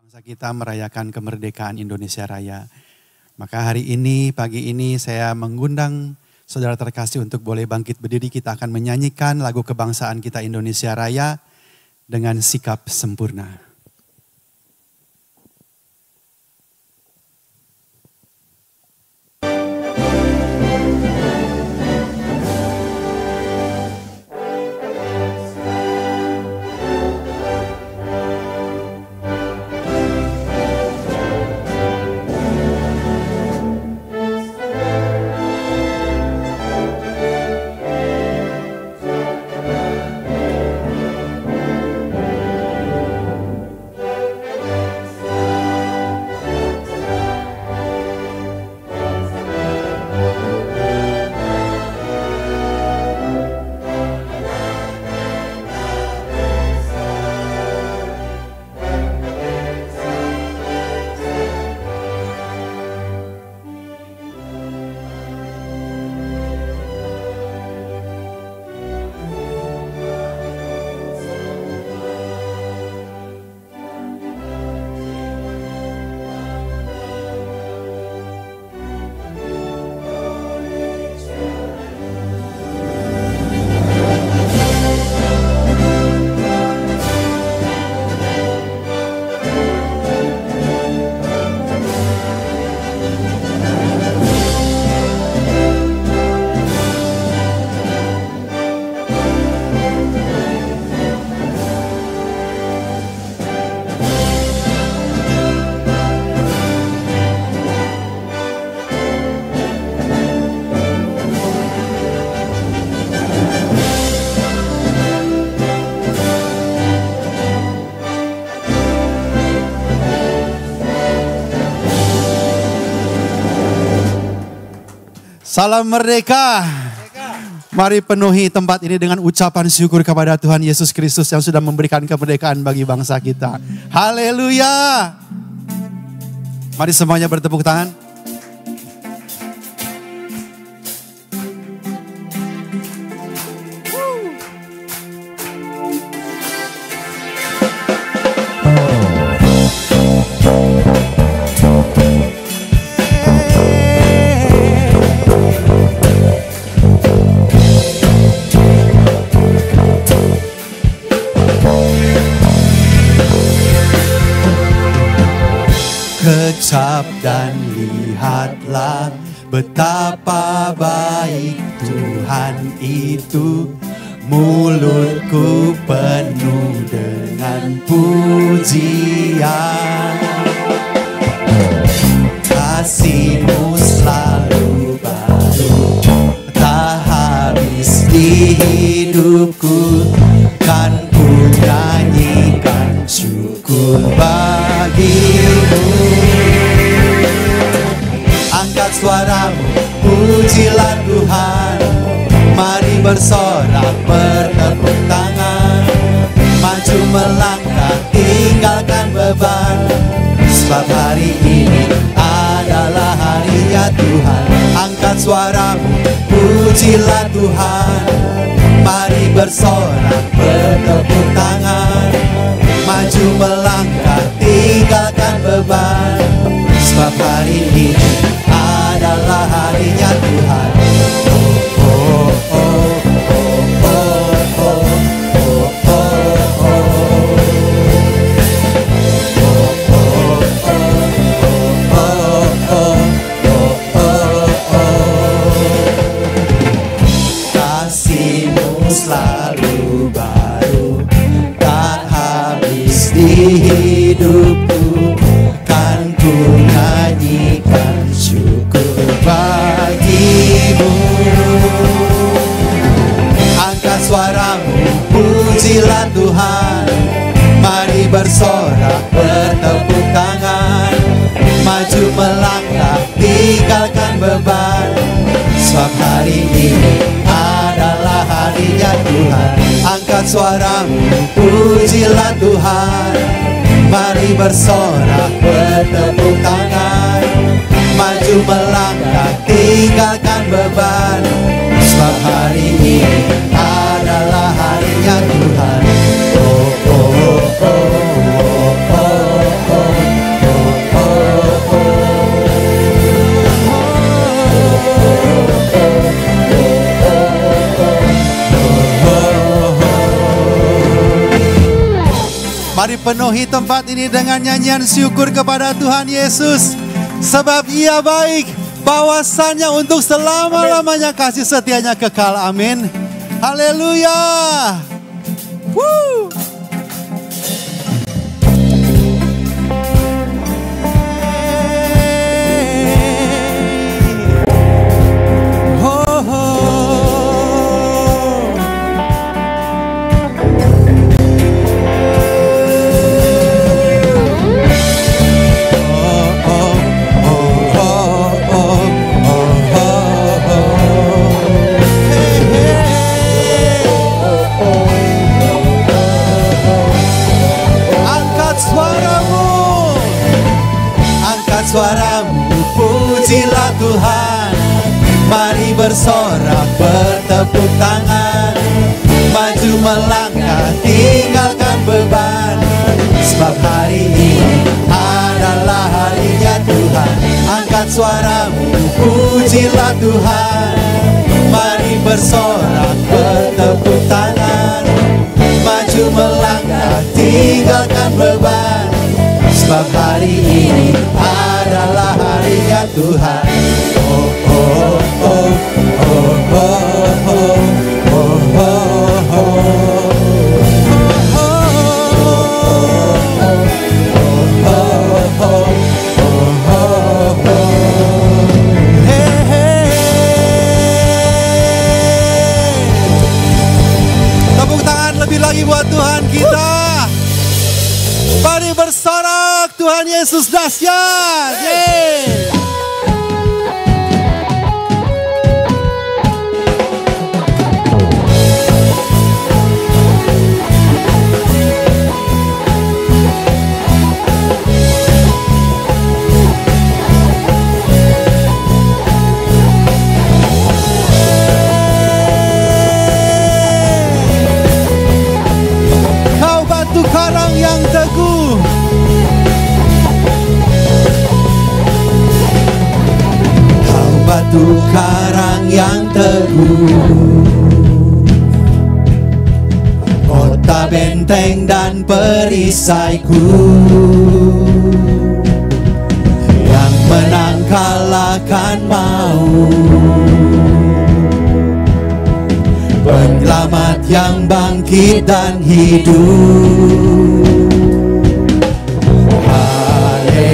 Bangsa kita merayakan kemerdekaan Indonesia Raya. Maka hari ini, pagi ini saya mengundang saudara terkasih untuk boleh bangkit berdiri. Kita akan menyanyikan lagu kebangsaan kita Indonesia Raya dengan sikap sempurna. Salam merdeka. Mari penuhi tempat ini dengan ucapan syukur kepada Tuhan Yesus Kristus yang sudah memberikan kemerdekaan bagi bangsa kita. Haleluya. Mari semuanya bertepuk tangan. Kecap dan lihatlah betapa baik Tuhan itu. Mulutku penuh dengan pujian. Kasih-Mu selalu baru, tak habis di hidupku. Kan ku nyanyikan syukur bagi-Mu. Angkat suaramu, pujilah Tuhan. Mari bersorak, bertepuk tangan. Maju melangkah, tinggalkan beban. Sebab hari ini adalah harinya Tuhan. Angkat suaramu, pujilah Tuhan. Mari bersorak, bertepuk tangan. Maju melangkah, tinggalkan beban. Sebab hari ini adalah harinya Tuhan. Oh, oh, oh, oh, oh, oh, oh, oh, oh. Kasih-Mu selalu baru, tak habis di hidupku. Kan ku nyanyikan syukur bagi-Mu. Angkat suaramu, pujilah Tuhan. Mari bersorak, bertepuk tangan. Maju melangkah, tinggalkan beban. Sebab hari ini adalah harinya Tuhan. Angkat suaramu, pujilah Tuhan. Mari bersorak, bertepuk tangan. Maju melangkah, tinggalkan beban. Sebab hari ini adalah harinya Tuhan. Oh, oh, oh, oh, oh, oh. penuhi tempat ini dengan nyanyian syukur kepada Tuhan Yesus. Sebab Ia baik, bahwasannya untuk selama-lamanya kasih setianya kekal. Amin. Haleluya. Woo. Suaramu, pujilah Tuhan. Mari bersorak, bertepuk tangan. Maju melangkah, tinggalkan beban. Sebab hari ini adalah harinya Tuhan. Angkat suaramu, pujilah Tuhan. Mari bersorak, bertepuk tangan. Maju melangkah, tinggalkan beban. Sebab hari ini adalah harinya Tuhan. Oh, oh, oh, oh, oh, oh, oh, oh. Tepuk tangan lebih lagi buat Tuhan kita. Mari bersorak, Tuhan Yesus dahsyat. Yeay. Kau batu karang yang teguh, batu karang yang teguh, kota benteng dan perisaiku, yang menang kalahkan maut, penyelamat yang bangkit dan hidup.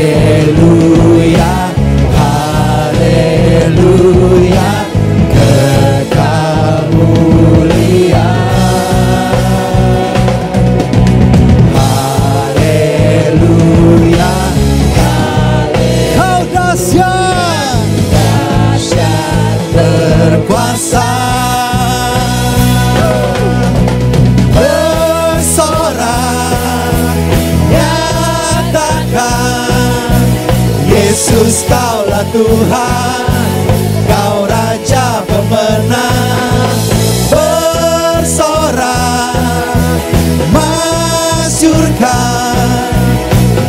Haleluya, haleluya, kekal mulia. Haleluya, Kau dahsyat, dahsyat berkuasa. Bersorak, nyatakan Yesus Kaulah Tuhan, Kau Raja pemenang. Bersorak, masyurkan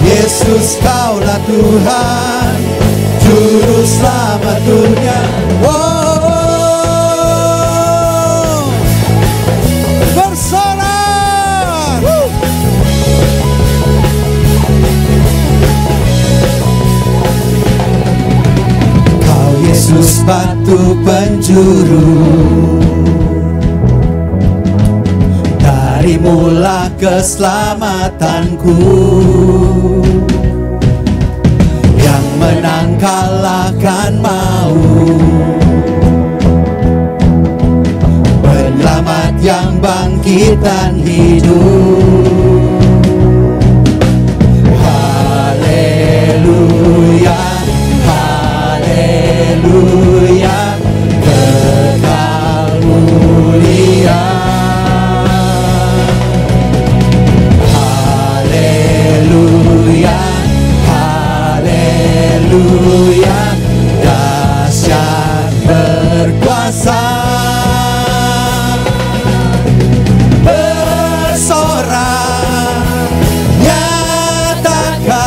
Yesus Kaulah Tuhan, Juru Selamat dunia. oh, bersorak. Kau Yesus batu penjuru, dari mula keselamatanku, yang menang kalahkan maut, penyelamat yang bangkit dan hidup. Haleluya, haleluya, kekal mulia. Haleluya, haleluya, dahsyat berkuasa. Bersorak, nyatakan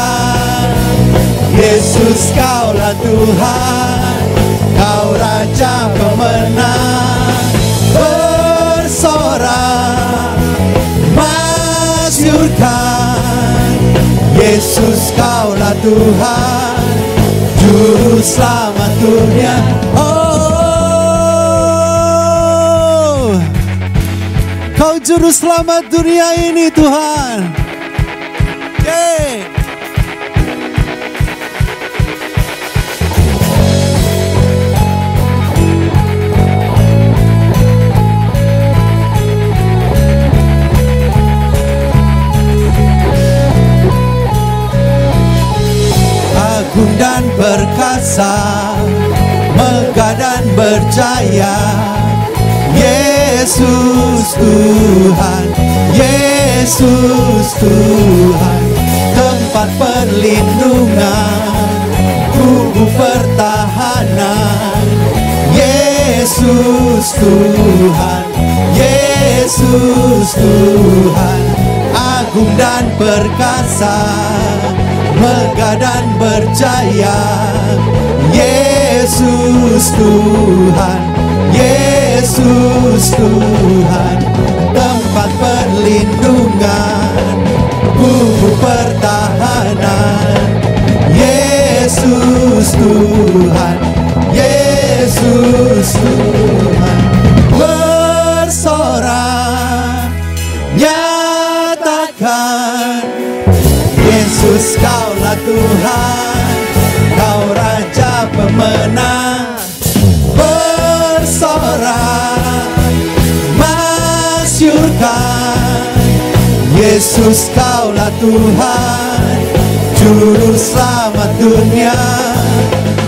Yesus Kaulah Tuhan, Kau Raja pemenang. Bersorak, masyurkan Yesus Kaulah Tuhan, Juru Selamat dunia. Oh, Kau Juru Selamat dunia ini Tuhan. Yeay. Agung dan perkasa, megah dan berjaya, Yesus Tuhan, Yesus Tuhan, tempat perlindungan, tubuh pertahanan, Yesus Tuhan, Yesus Tuhan, agung dan perkasa, megah dan berjaya, Yesus Tuhan, Yesus Tuhan, tempat perlindungan, tubuh pertahanan, Yesus Tuhan, Yesus Tuhan, bersorak, nyatakan, Yesus Kaulah Tuhan, Kau Raja pemenang, bersorak, masyurkan, Yesus Kaulah Tuhan, Juru Selamat dunia,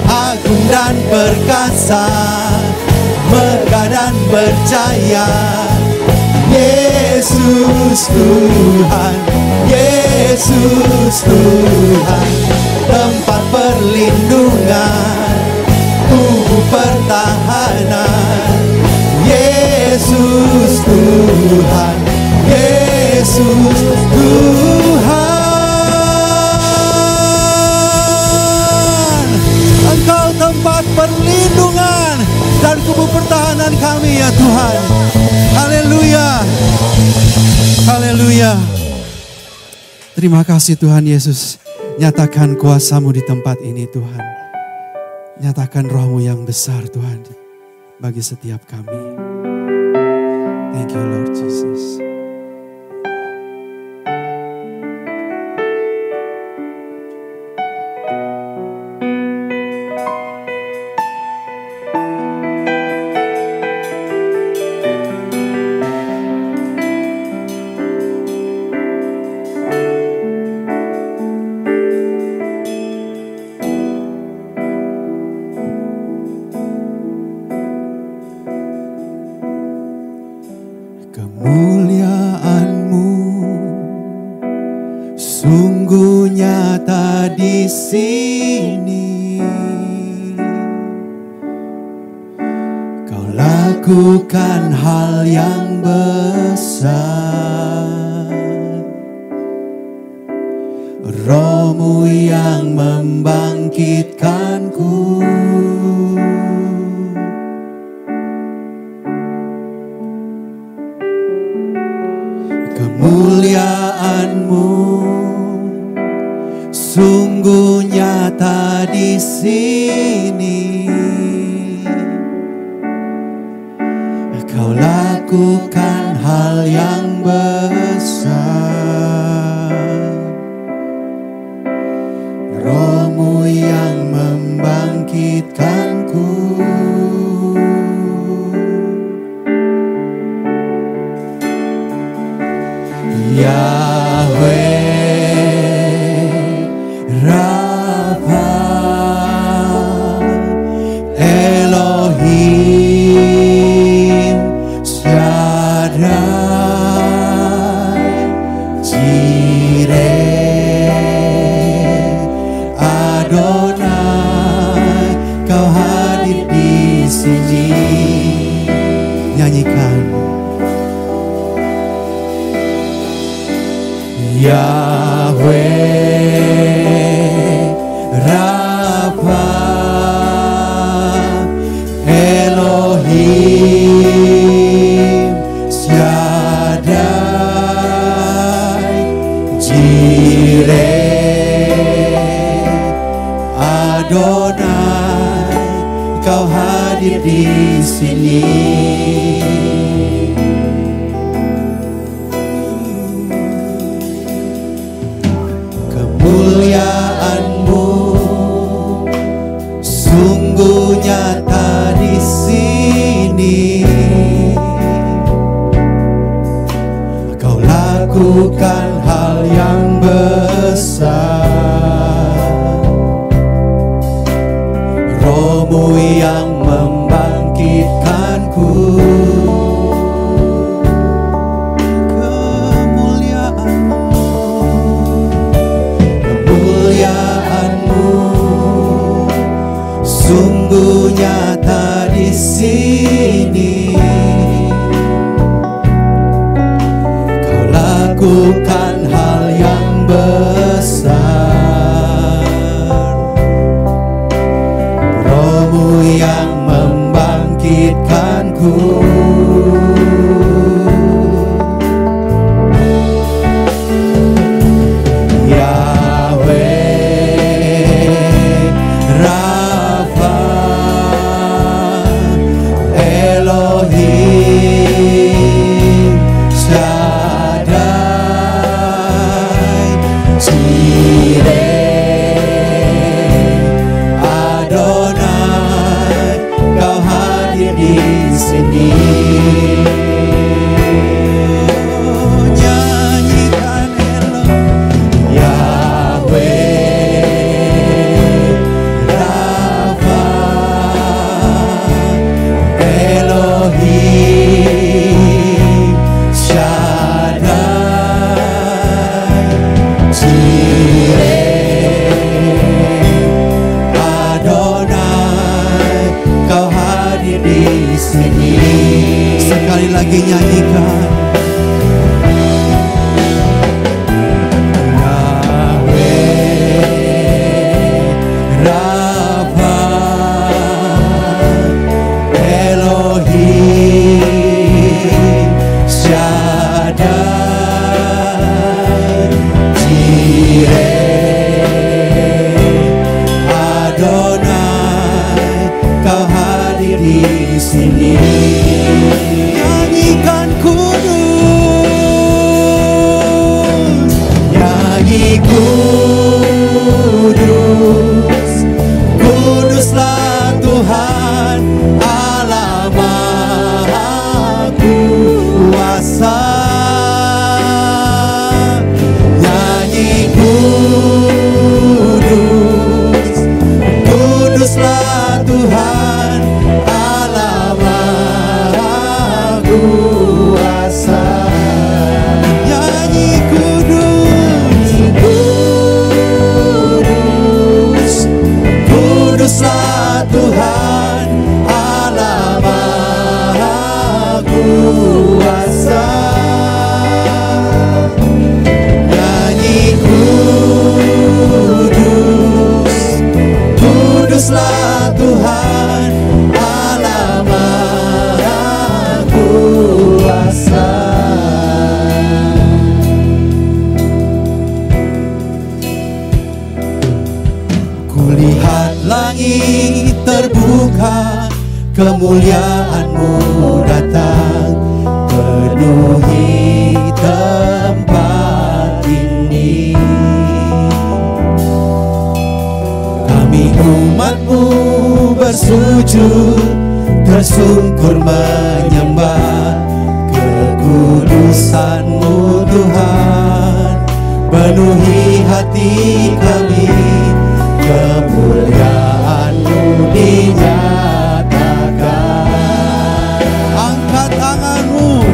agung dan perkasa, megah dan berjaya, Yesus Tuhan, Yesus Tuhan, tempat perlindungan, tubuh pertahanan, Yesus Tuhan, Yesus Tuhan. Engkau tempat perlindungan dan tubuh pertahanan kami ya Tuhan. Haleluya. Haleluya. Terima kasih Tuhan Yesus. Nyatakan kuasa-Mu di tempat ini Tuhan. Nyatakan roh-Mu yang besar Tuhan bagi setiap kami. Thank you Lord Jesus. Kemuliaan-Mu sungguh nyata di sini. Kau lakukan hal yang besar. Roh-Mu yang membangkitkanku. Kemuliaan-Mu sungguh nyata di sini. Kau lakukan hal yang besar. Roh-Mu yang membangkitkanku. Yahweh Rafa Elohim Shaddai Jireh Adonai, Kau hadir di sini. Nyanyikan. Yahweh Rafa Elohim Shaddai Jireh Kau hadir di sini. Kemuliaan-Mu sungguh nyata di sini. Kau lakukan hal yang besar. Roh-Mu yang membangkitkanku. Kemuliaan-Mu sungguh nyata di sini. Kau lakukan hal yang besar. Roh-Mu yang membangkitkanku. Sekali lagi nyanyikan. Yahweh Rafa Elohim Shaddai Jireh Adonai, Kau hadir di sini. Nyanyikan kudus, nyanyi kudus, kuduslah Tuhan Allah Maha Kuasa. Nyanyi kudus, kuduslah Tuhan Allah Maha Kuasa. Nyanyi kudus, kudus, kuduslah Tuhan Allah Maha Kuasa. Nyanyi kudus, kuduslah Tuhan Allah Maha Kuasa. Kulihat langit terbuka, kemuliaan-Mu datang, penuhi tempat ini. Kami umat-Mu bersujud, tersungkur menyembah kekudusan-Mu Tuhan. Penuhi hati kami, kemuliaan-Mu dinyatakan. Angkat tangan-Mu.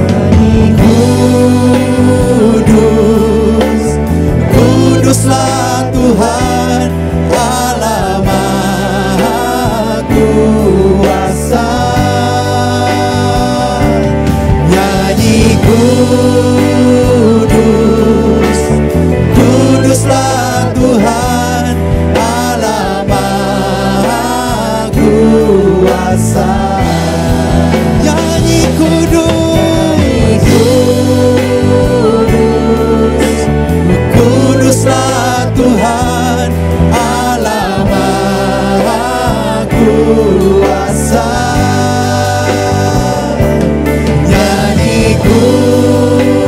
Kudus, kuduslah Tuhan Allah Maha Kuasa. Nyanyi kudus, kuduslah Tuhan Allah Maha Kuasa. Nyanyi kudus, kudus, kuduslah Tuhan Allah Maha Kuasa. kuasa. Nyanyi kudus,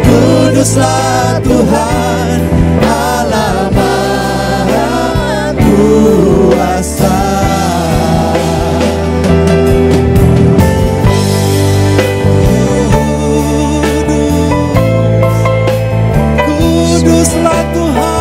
kuduslah Tuhan Allah Maha Kuasa. Kuduslah Tuhan.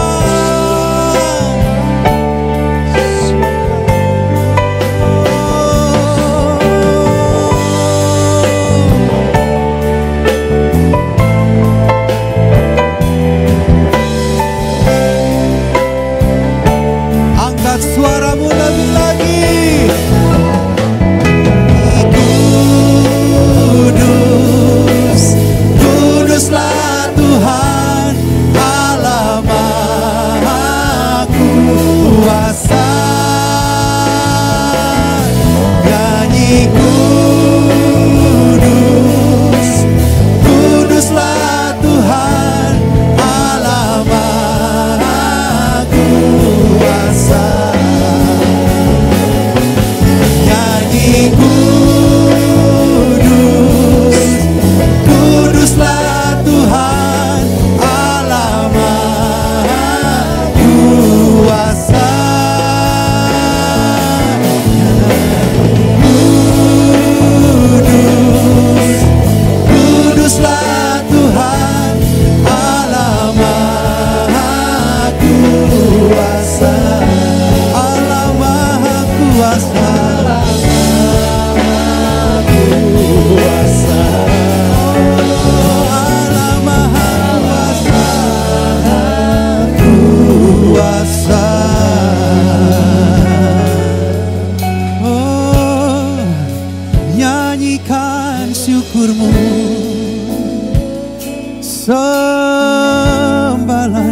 Angkat suaramu lebih lagi. Kudus, kuduslah Tuhan Allah Maha Kuasa. Nyanyi kudus, kuduslah Tuhan Allah Maha Kuasa. Nyanyi kudus, kuduslah Tuhan Allah Maha Kuasa. Kudus, kuduslah Tuhan Allah Maha Kuasa. Allah Maha Kuasa. Kuasa. Allah Maha Kuasa. Oh, nyanyikan syukurmu, sembahlah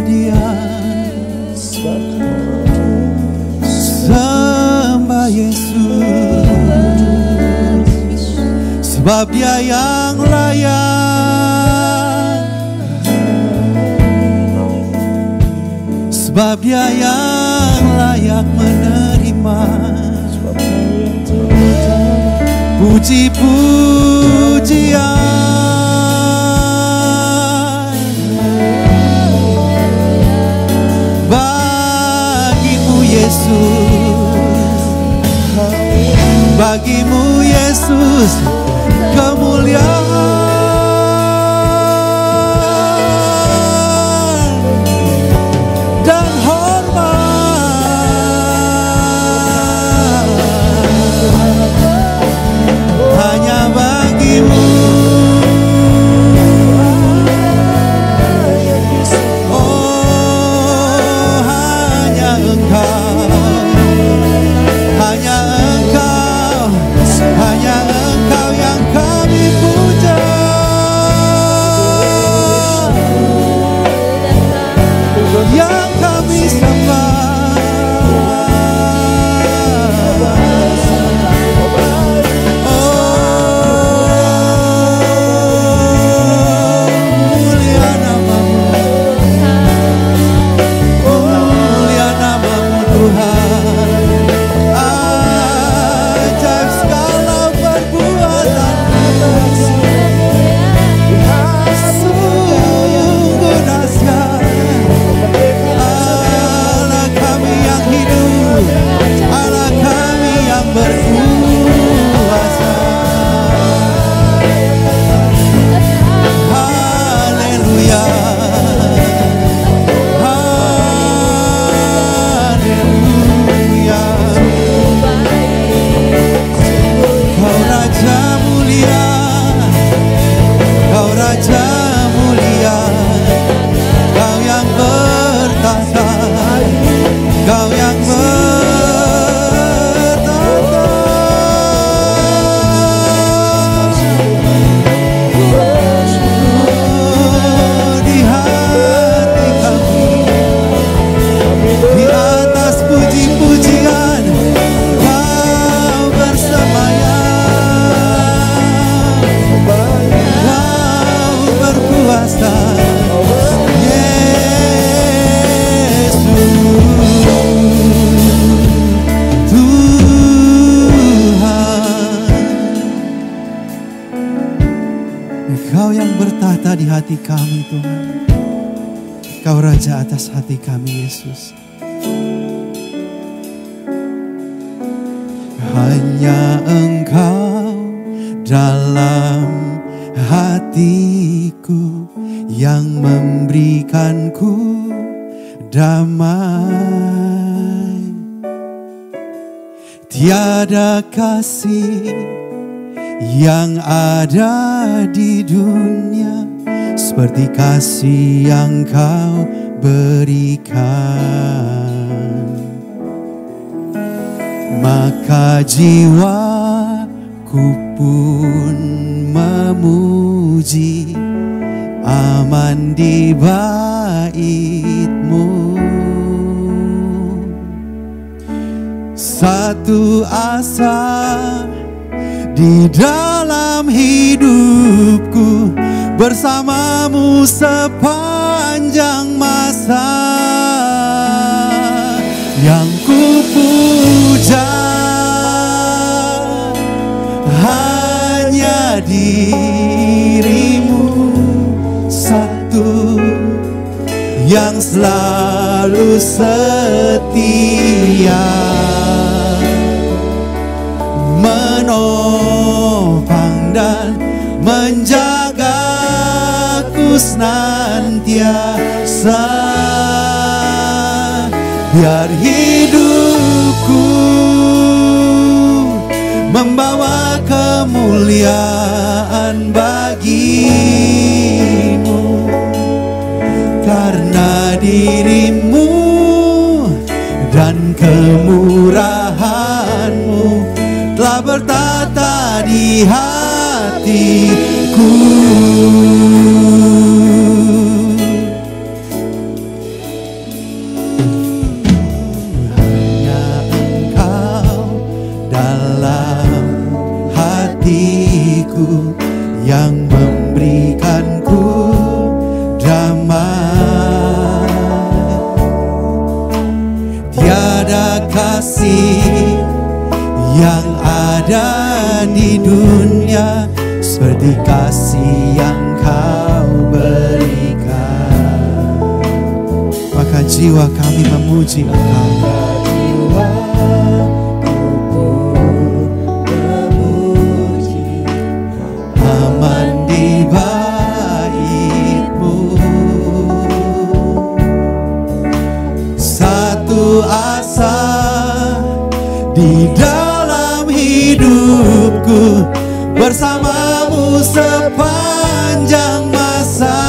Dia, sembah Yesus, sebab Dia yang layak, sebab Dia yang layak menerima puji-pujian. Bagimu Yesus, bagimu Yesus kemuliaan dan hormat hanya bagimu. Oh, hanya Engkau, hanya Engkau, hanya Engkau yang kami puja. hati kami Tuhan. Kau Raja atas hati kami Yesus. Hanya Engkau dalam hatiku yang memberikanku damai. Tiada kasih yang ada di dunia seperti kasih yang Kau berikan. Maka jiwaku pun memuji, aman di bait-Mu. Satu asa di dalam hidupku, bersama-Mu sepanjang masa. Yang ku puja hanya diri-Mu satu, yang selalu setia, menopang dan menjagaku senantiasa. Biar hidupku membawa kemuliaan bagi-Mu, karena diri-Mu dan kemurahan-Mu telah bertata di hatiku. Yang memberikanku damai. Tiada kasih yang ada di dunia seperti kasih yang Kau berikan. Maka jiwa kami memuji Engkau. Di dalam hidupku, bersama-Mu sepanjang masa.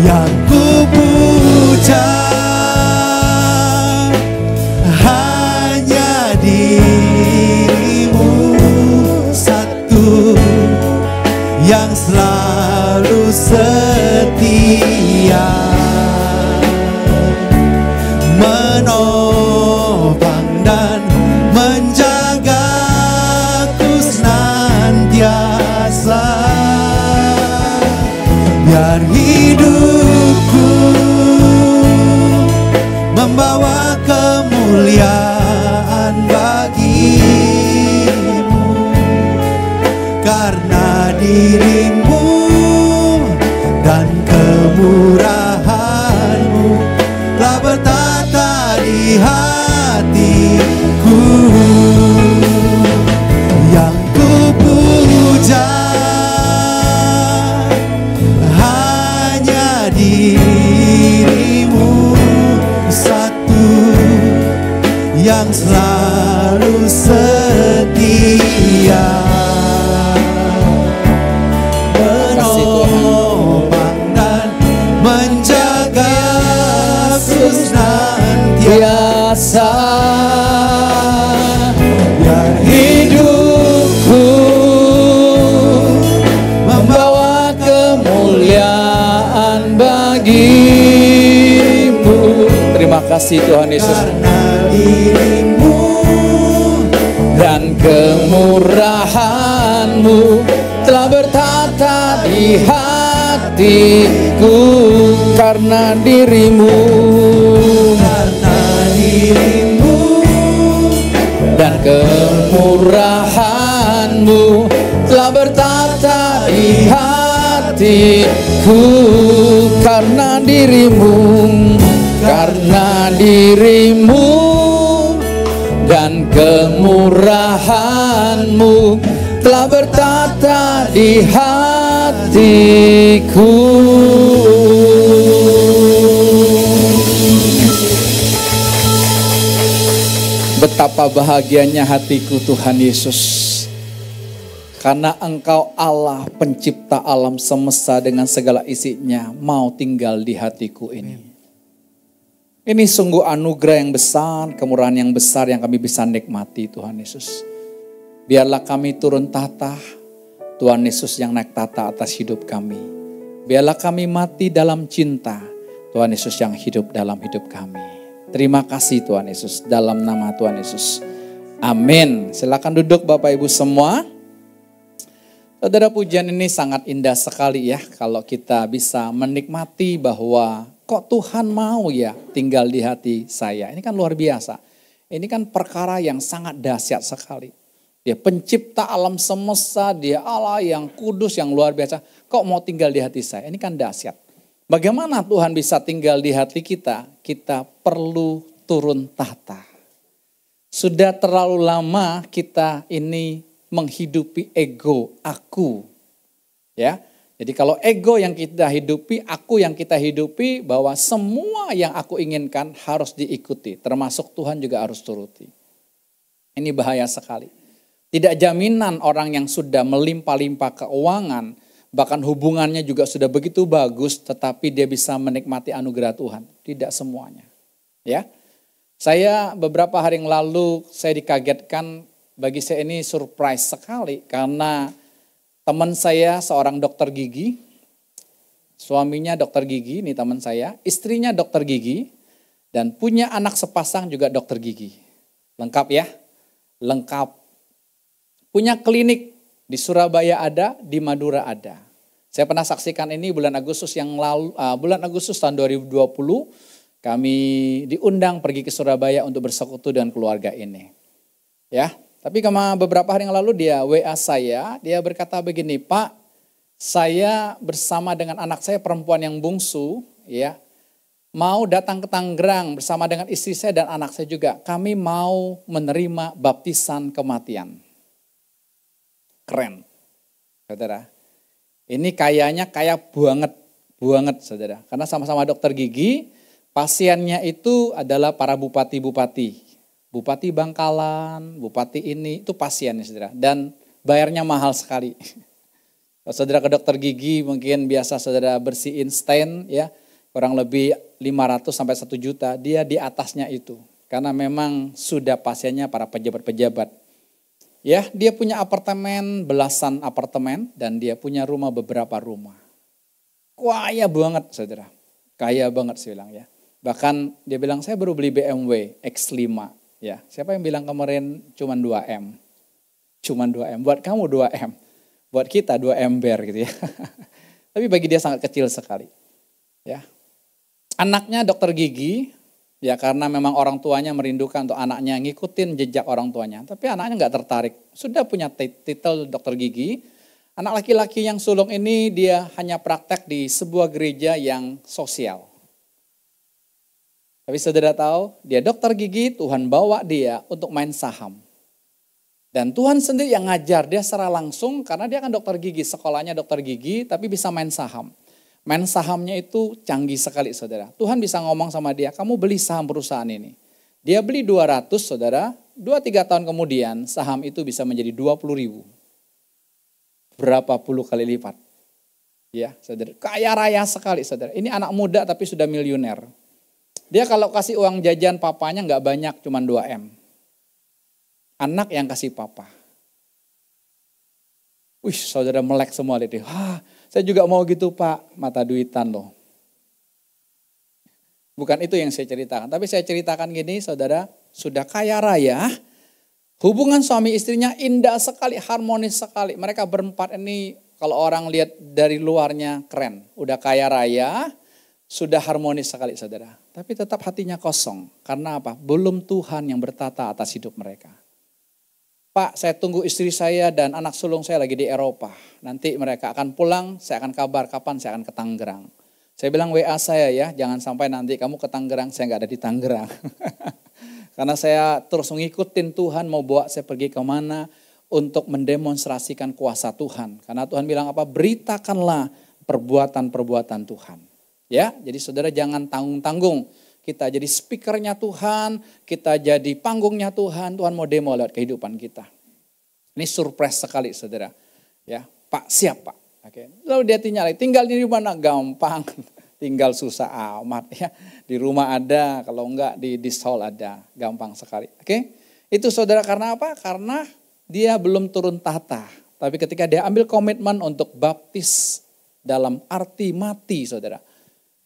Yang ku puja hanya diri-Mu satu, yang selalu setia, menopang dan menjagaku senantiasa. Biar hidupku membawa kemuliaan bagi-Mu, karena diri-Mu dan kemurahan-Mu telah bertata di hatiku. Yang ku puja hanya diri-Mu satu, yang selalu setia, menopang dan menjagaku senantiasa. Biar hidupku membawa kemuliaan bagi-Mu. Terima kasih Tuhan Yesus. Karena diri-Mu dan kemurahan-Mu telah bertata di hatiku. Karena diri-Mu dan kemurahan-Mu telah bertata di hatiku. hatiku, karena dirimu dan kemurahan-Mu telah bertata di hatiku. Betapa bahagianya hatiku Tuhan Yesus, karena Engkau Allah pencipta alam semesta dengan segala isinya mau tinggal di hatiku ini. Ini sungguh anugerah yang besar, kemurahan yang besar yang kami bisa nikmati Tuhan Yesus. Biarlah kami turun tahta, Tuhan Yesus yang naik tahta atas hidup kami. Biarlah kami mati dalam cinta, Tuhan Yesus yang hidup dalam hidup kami. Terima kasih Tuhan Yesus, dalam nama Tuhan Yesus. Amin. Silakan duduk Bapak Ibu semua. Saudara, pujian ini sangat indah sekali ya, kalau kita bisa menikmati bahwa kok Tuhan mau ya tinggal di hati saya. Ini kan luar biasa. Ini kan perkara yang sangat dahsyat sekali. Dia pencipta alam semesta, dia Allah yang kudus, yang luar biasa. Kok mau tinggal di hati saya? Ini kan dahsyat. Bagaimana Tuhan bisa tinggal di hati kita? Kita perlu turun tahta. Sudah terlalu lama kita ini menghidupi ego, aku. Ya. Jadi kalau ego yang kita hidupi, aku yang kita hidupi, bahwa semua yang aku inginkan harus diikuti. Termasuk Tuhan juga harus turuti. Ini bahaya sekali. Tidak jaminan orang yang sudah melimpah-limpah keuangan, bahkan hubungannya juga sudah begitu bagus, tetapi dia bisa menikmati anugerah Tuhan. Tidak semuanya. Ya, saya beberapa hari yang lalu saya dikagetkan, bagi saya ini surprise sekali karena teman saya seorang dokter gigi, suaminya dokter gigi, ini teman saya, istrinya dokter gigi, dan punya anak sepasang juga dokter gigi. Lengkap ya, lengkap. Punya klinik di Surabaya ada, di Madura ada. Saya pernah saksikan ini bulan Agustus yang lalu, bulan Agustus tahun 2020, kami diundang pergi ke Surabaya untuk bersekutu dengan keluarga ini. Ya. Tapi beberapa hari yang lalu dia WA saya, dia berkata begini, Pak, saya bersama dengan anak saya perempuan yang bungsu, ya, mau datang ke Tangerang bersama dengan istri saya dan anak saya juga. Kami mau menerima baptisan kematian. Keren, saudara. Ini kayaknya kayak banget, saudara. Karena sama-sama dokter gigi, pasiennya itu adalah para bupati-bupati. Bupati Bangkalan, bupati ini, itu pasiennya saudara. Dan bayarnya mahal sekali. Kalau saudara ke dokter gigi mungkin biasa saudara bersihin stain ya, kurang lebih 500 sampai 1 juta, dia di atasnya itu. Karena memang sudah pasiennya para pejabat-pejabat. Ya, dia punya apartemen, belasan apartemen, dan dia punya rumah beberapa rumah. Kaya banget saudara, kaya banget saya bilang ya. Bahkan dia bilang saya baru beli BMW X5. Ya, siapa yang bilang kemarin cuman 2M? Cuman 2M, buat kamu 2M. Buat kita 2 ember gitu ya. Tapi bagi dia sangat kecil sekali. Ya. Anaknya dokter gigi, ya karena memang orang tuanya merindukan untuk anaknya ngikutin jejak orang tuanya. Tapi anaknya nggak tertarik, sudah punya titel dokter gigi. Anak laki-laki yang sulung ini dia hanya praktek di sebuah gereja yang sosial. Tapi saudara tahu, dia dokter gigi, Tuhan bawa dia untuk main saham. Dan Tuhan sendiri yang ngajar dia secara langsung, karena dia kan dokter gigi, sekolahnya dokter gigi, tapi bisa main saham. Main sahamnya itu canggih sekali saudara. Tuhan bisa ngomong sama dia, kamu beli saham perusahaan ini. Dia beli 200 saudara, 2-3 tahun kemudian saham itu bisa menjadi 20.000. Berapa puluh kali lipat. Ya saudara, kaya raya sekali saudara. Ini anak muda tapi sudah miliuner. Dia kalau kasih uang jajan papanya nggak banyak, cuma 2M. Anak yang kasih papa. Wih, saudara melek semua lihat. Saya juga mau gitu Pak, mata duitan loh. Bukan itu yang saya ceritakan, tapi saya ceritakan gini, saudara, sudah kaya raya, hubungan suami istrinya indah sekali, harmonis sekali. Mereka berempat ini kalau orang lihat dari luarnya keren, udah kaya raya, sudah harmonis sekali saudara. Tapi tetap hatinya kosong. Karena apa? Belum Tuhan yang bertata atas hidup mereka. Pak, saya tunggu istri saya dan anak sulung saya lagi di Eropa. Nanti mereka akan pulang, saya akan kabar kapan saya akan ke Tangerang. Saya bilang WA saya ya, jangan sampai nanti kamu ke Tangerang, saya nggak ada di Tangerang. Karena saya terus ngikutin Tuhan mau bawa saya pergi kemana untuk mendemonstrasikan kuasa Tuhan. Karena Tuhan bilang apa? Beritakanlah perbuatan-perbuatan Tuhan. Ya, jadi saudara jangan tanggung-tanggung. Kita jadi speakernya Tuhan, kita jadi panggungnya Tuhan, Tuhan mau demo lewat kehidupan kita. Ini surprise sekali saudara. Ya, Pak siap Pak. Oke. Lalu dia tanya lagi, tinggal di mana? Gampang, tinggal susah amat ya. Di rumah ada, kalau enggak di Seoul ada, gampang sekali. Oke, itu saudara karena apa? Karena dia belum turun tahta. Tapi ketika dia ambil komitmen untuk baptis dalam arti mati saudara,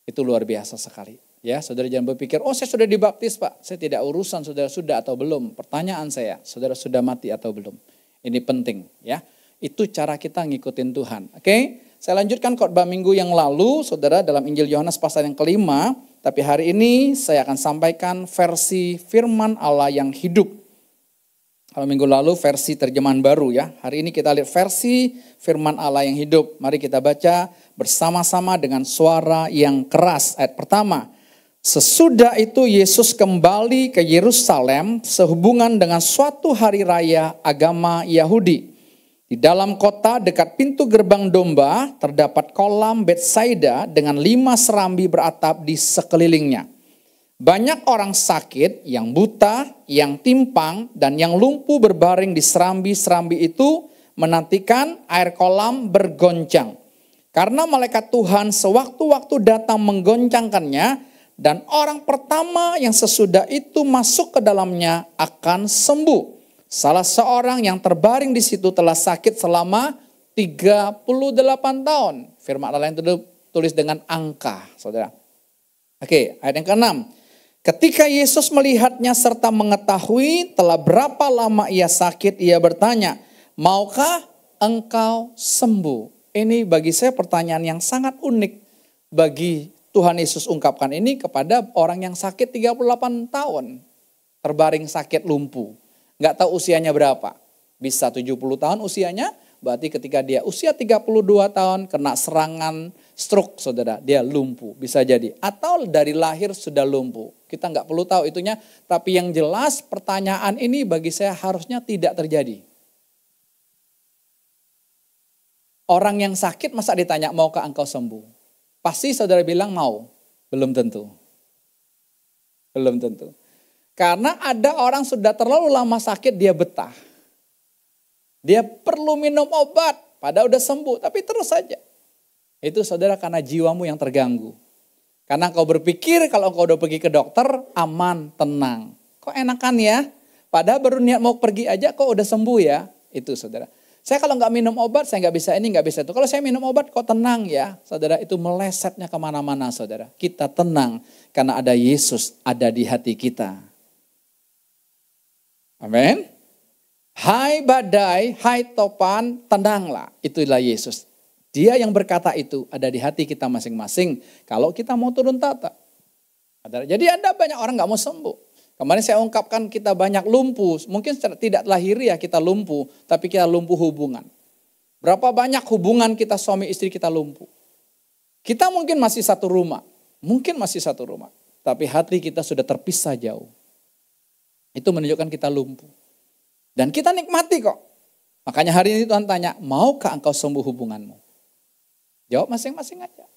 itu luar biasa sekali. Ya, saudara jangan berpikir, oh saya sudah dibaptis Pak, saya tidak urusan saudara sudah atau belum. Pertanyaan saya, saudara sudah mati atau belum? Ini penting ya, itu cara kita ngikutin Tuhan. Oke, saya lanjutkan khotbah minggu yang lalu, saudara dalam Injil Yohanes pasal yang kelima. Tapi hari ini saya akan sampaikan versi firman Allah yang hidup. Kalau minggu lalu versi terjemahan baru ya, hari ini kita lihat versi firman Allah yang hidup. Mari kita baca bersama-sama dengan suara yang keras. Ayat pertama. Sesudah itu Yesus kembali ke Yerusalem sehubungan dengan suatu hari raya agama Yahudi. Di dalam kota dekat pintu gerbang domba terdapat kolam Betsaida dengan 5 serambi beratap di sekelilingnya. Banyak orang sakit yang buta, yang timpang, dan yang lumpuh berbaring di serambi-serambi itu menantikan air kolam bergoncang. Karena malaikat Tuhan sewaktu-waktu datang menggoncangkannya, dan orang pertama yang sesudah itu masuk ke dalamnya akan sembuh. Salah seorang yang terbaring di situ telah sakit selama 38 tahun. Firman Allah yang tulis dengan angka, saudara. Oke, ayat yang ke-6. Ketika Yesus melihatnya serta mengetahui telah berapa lama ia sakit, ia bertanya, maukah engkau sembuh? Ini bagi saya pertanyaan yang sangat unik bagi Tuhan Yesus ungkapkan ini kepada orang yang sakit 38 tahun. Terbaring sakit lumpuh. Nggak tahu usianya berapa. Bisa 70 tahun usianya. Berarti ketika dia usia 32 tahun kena serangan stroke saudara. Dia lumpuh. Bisa jadi. Atau dari lahir sudah lumpuh. Kita nggak perlu tahu itunya. Tapi yang jelas pertanyaan ini bagi saya harusnya tidak terjadi. Orang yang sakit masa ditanya maukah engkau sembuh? Pasti saudara bilang mau, belum tentu. Belum tentu. Karena ada orang sudah terlalu lama sakit dia betah. Dia perlu minum obat, padahal udah sembuh, tapi terus saja. Itu saudara karena jiwamu yang terganggu. Karena kau berpikir kalau kau udah pergi ke dokter, aman, tenang. Kok enakan ya? Padahal baru niat mau pergi aja kok udah sembuh ya. Itu saudara. Saya kalau nggak minum obat, saya nggak bisa ini, nggak bisa itu. Kalau saya minum obat, kok tenang ya. Saudara, itu melesetnya kemana-mana saudara. Kita tenang karena ada Yesus ada di hati kita. Amin. Hai badai, hai topan, tenanglah. Itulah Yesus. Dia yang berkata itu ada di hati kita masing-masing. Kalau kita mau turun tahta. Jadi ada banyak orang nggak mau sembuh. Kemarin saya ungkapkan kita banyak lumpuh. Mungkin tidak lahiriah kita lumpuh, tapi kita lumpuh hubungan. Berapa banyak hubungan kita suami istri kita lumpuh. Kita mungkin masih satu rumah. Tapi hati kita sudah terpisah jauh. Itu menunjukkan kita lumpuh. Dan kita nikmati kok. Makanya hari ini Tuhan tanya, maukah engkau sembuh hubunganmu? Jawab masing-masing aja.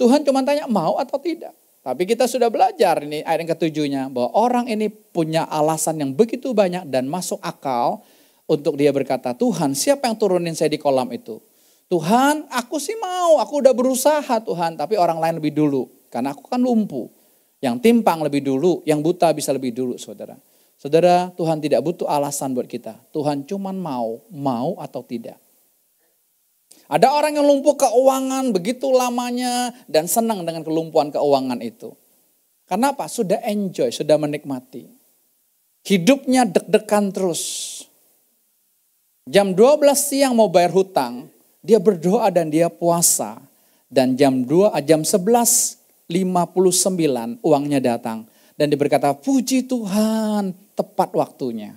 Tuhan cuma tanya mau atau tidak. Tapi kita sudah belajar ini ayat yang ke-7-nya bahwa orang ini punya alasan yang begitu banyak dan masuk akal untuk dia berkata, Tuhan siapa yang turunin saya di kolam itu? Tuhan aku sih mau, aku udah berusaha Tuhan, tapi orang lain lebih dulu. Karena aku kan lumpuh. Yang timpang lebih dulu, yang buta bisa lebih dulu saudara. Saudara, Tuhan tidak butuh alasan buat kita. Tuhan cuman mau atau tidak. Ada orang yang lumpuh keuangan begitu lamanya dan senang dengan kelumpuhan keuangan itu. Kenapa? Sudah enjoy, sudah menikmati. Hidupnya deg-degan terus. Jam 12 siang mau bayar hutang, dia berdoa dan dia puasa. Dan jam 11:59 uangnya datang. Dan dia berkata, puji Tuhan, tepat waktunya.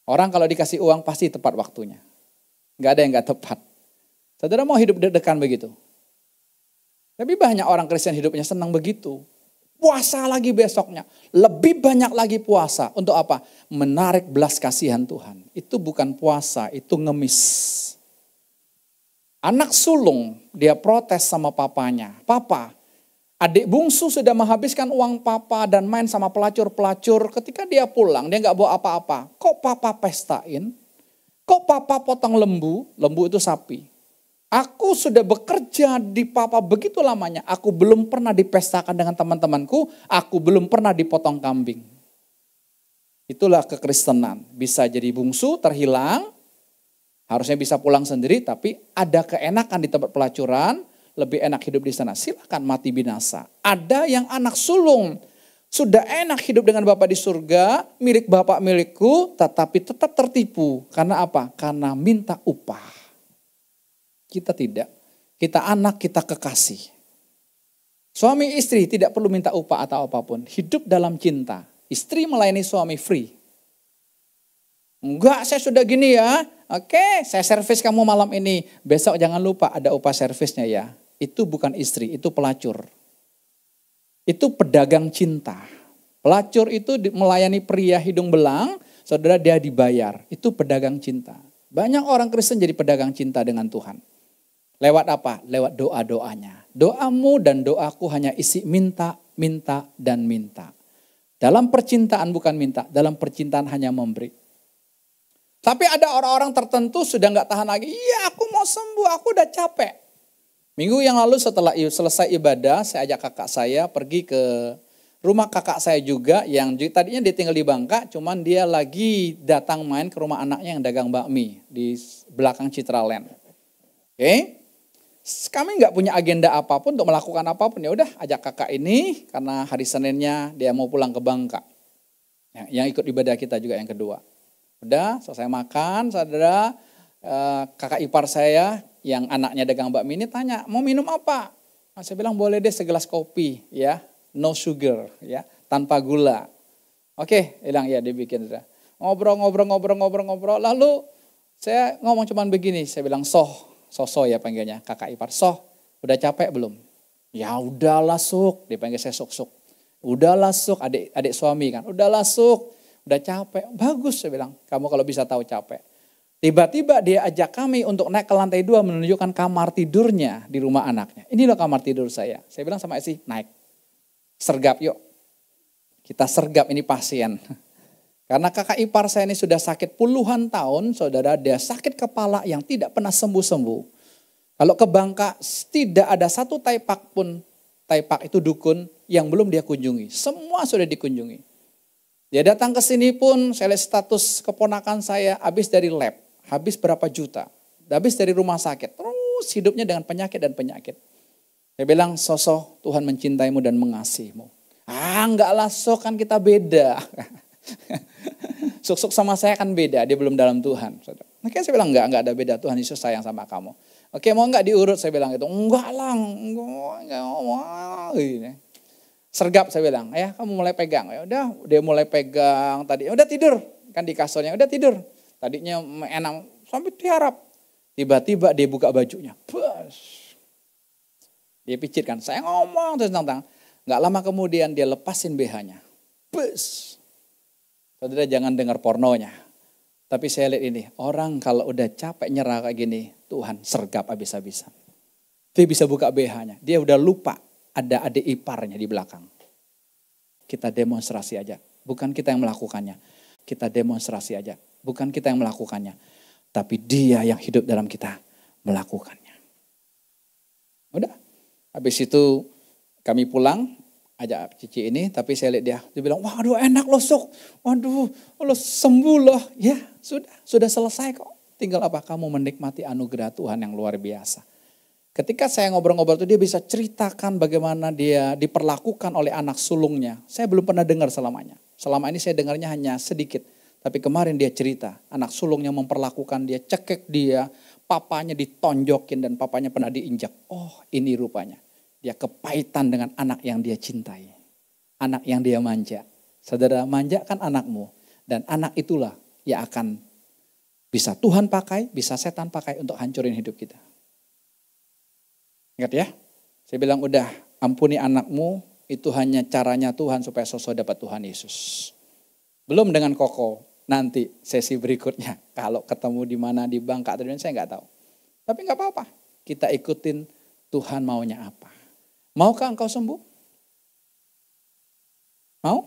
Orang kalau dikasih uang pasti tepat waktunya. Nggak ada yang nggak tepat. Saudara mau hidup deg-degan begitu? Tapi banyak orang Kristen hidupnya senang begitu. Puasa lagi besoknya. Lebih banyak lagi puasa. Untuk apa? Menarik belas kasihan Tuhan. Itu bukan puasa, itu ngemis. Anak sulung, dia protes sama papanya. Papa, adik bungsu sudah menghabiskan uang papa dan main sama pelacur-pelacur. Ketika dia pulang, dia nggak bawa apa-apa. Kok papa pestain? Kok papa potong lembu? Lembu itu sapi. Aku sudah bekerja di papa begitu lamanya. Aku belum pernah dipestakan dengan teman-temanku. Aku belum pernah dipotong kambing. Itulah kekristenan. Bisa jadi bungsu, terhilang. Harusnya bisa pulang sendiri, tapi ada keenakan di tempat pelacuran. Lebih enak hidup di sana. Silakan mati binasa. Ada yang anak sulung. Sudah enak hidup dengan Bapa di surga. Milik Bapak milikku. Tetapi tetap tertipu. Karena apa? Karena minta upah. Kita tidak. Kita anak, kita kekasih. Suami istri tidak perlu minta upah atau apapun. Hidup dalam cinta. Istri melayani suami free. Enggak, saya sudah gini ya. Oke, saya servis kamu malam ini. Besok jangan lupa ada upah servisnya ya. Itu bukan istri, itu pelacur. Itu pedagang cinta. Pelacur itu melayani pria hidung belang, saudara dia dibayar. Itu pedagang cinta. Banyak orang Kristen jadi pedagang cinta dengan Tuhan. Lewat apa? Lewat doa-doanya. Doamu dan doaku hanya isi minta, minta, dan minta. Dalam percintaan bukan minta, dalam percintaan hanya memberi. Tapi ada orang-orang tertentu sudah gak tahan lagi. Iya aku mau sembuh, aku udah capek. Minggu yang lalu setelah selesai ibadah, saya ajak kakak saya pergi ke rumah kakak saya juga. Yang tadinya dia tinggal di Bangka, cuman dia lagi datang main ke rumah anaknya yang dagang bakmi di belakang Citraland. Oke. Kami nggak punya agenda apapun untuk melakukan apapun. Ya udah ajak kakak ini karena hari Seninnya dia mau pulang ke Bangka. Yang ikut ibadah kita juga yang kedua. Udah selesai makan, saudara, kakak ipar saya yang anaknya dagang bakmi ini tanya, mau minum apa? Saya bilang boleh deh segelas kopi, ya, no sugar, ya, tanpa gula. Oke, bilang ya dibikin. Ngobrol. Lalu saya ngomong cuman begini, saya bilang Soso ya panggilnya, kakak ipar. Udah capek belum? Ya udahlah Suk, dipanggil saya Suk. Udahlah Suk, adik suami kan. Udahlah Suk, udah capek. Bagus saya bilang, kamu kalau bisa tahu capek. Tiba-tiba dia ajak kami untuk naik ke lantai 2 menunjukkan kamar tidurnya di rumah anaknya. Inilah kamar tidur saya. Saya bilang sama Esi, naik. Sergap yuk. Kita sergap ini pasien. Karena kakak ipar saya ini sudah sakit puluhan tahun, saudara, dia sakit kepala yang tidak pernah sembuh-sembuh. Kalau ke Bangka, tidak ada satu taipak pun, taipak itu dukun, yang belum dia kunjungi. Semua sudah dikunjungi. Dia datang ke sini pun, saya lihat status keponakan saya, habis dari lab, habis berapa juta, habis dari rumah sakit, terus hidupnya dengan penyakit dan penyakit. Saya bilang, Soso, Tuhan mencintaimu dan mengasihimu. Enggak lah, kan kita beda. Suk sama saya kan beda, dia belum dalam Tuhan. Makanya saya bilang enggak ada beda, Tuhan Yesus sayang sama kamu. Oke, mau enggak diurut? Saya bilang gitu. Enggak lah, enggak mau. Sergap saya bilang, ya kamu mulai pegang. Ya udah, dia mulai pegang tadi. Udah tidur kan di kasurnya, udah tidur. Tadinya enak sampai tiarap. Tiba-tiba dia buka bajunya. Bus. Dia picit kan. Saya ngomong terus tentang. Enggak lama kemudian dia lepasin BH-nya. Bus. Saudara jangan dengar pornonya. Tapi saya lihat ini, orang kalau udah capek nyerah kayak gini, Tuhan sergap habis-habisan. Dia bisa buka BH-nya. Dia udah lupa ada adik iparnya di belakang. Kita demonstrasi aja. Bukan kita yang melakukannya. Kita demonstrasi aja. Bukan kita yang melakukannya. Tapi dia yang hidup dalam kita melakukannya. Udah. Habis itu kami pulang. Ajak cici ini, tapi saya lihat dia bilang, waduh enak loh Sok, waduh lo sembuh loh. Ya sudah selesai kok. Tinggal apa? Kamu menikmati anugerah Tuhan yang luar biasa. Ketika saya ngobrol-ngobrol itu dia bisa ceritakan bagaimana dia diperlakukan oleh anak sulungnya. Saya belum pernah dengar selamanya. Selama ini saya dengarnya hanya sedikit. Tapi kemarin dia cerita, anak sulungnya memperlakukan dia, cekek dia, papanya ditonjokin dan papanya pernah diinjak. Oh ini rupanya. Dia kepahitan dengan anak yang dia cintai. Anak yang dia manja. Saudara, manja kan anakmu. Dan anak itulah yang akan bisa Tuhan pakai, bisa setan pakai untuk hancurin hidup kita. Ingat ya, saya bilang udah ampuni anakmu, itu hanya caranya Tuhan supaya sosok dapat Tuhan Yesus. Belum dengan Koko, nanti sesi berikutnya. Kalau ketemu di mana, di Bangka atau di mana, saya nggak tahu. Tapi nggak apa-apa, kita ikutin Tuhan maunya apa. Maukah engkau sembuh? Mau?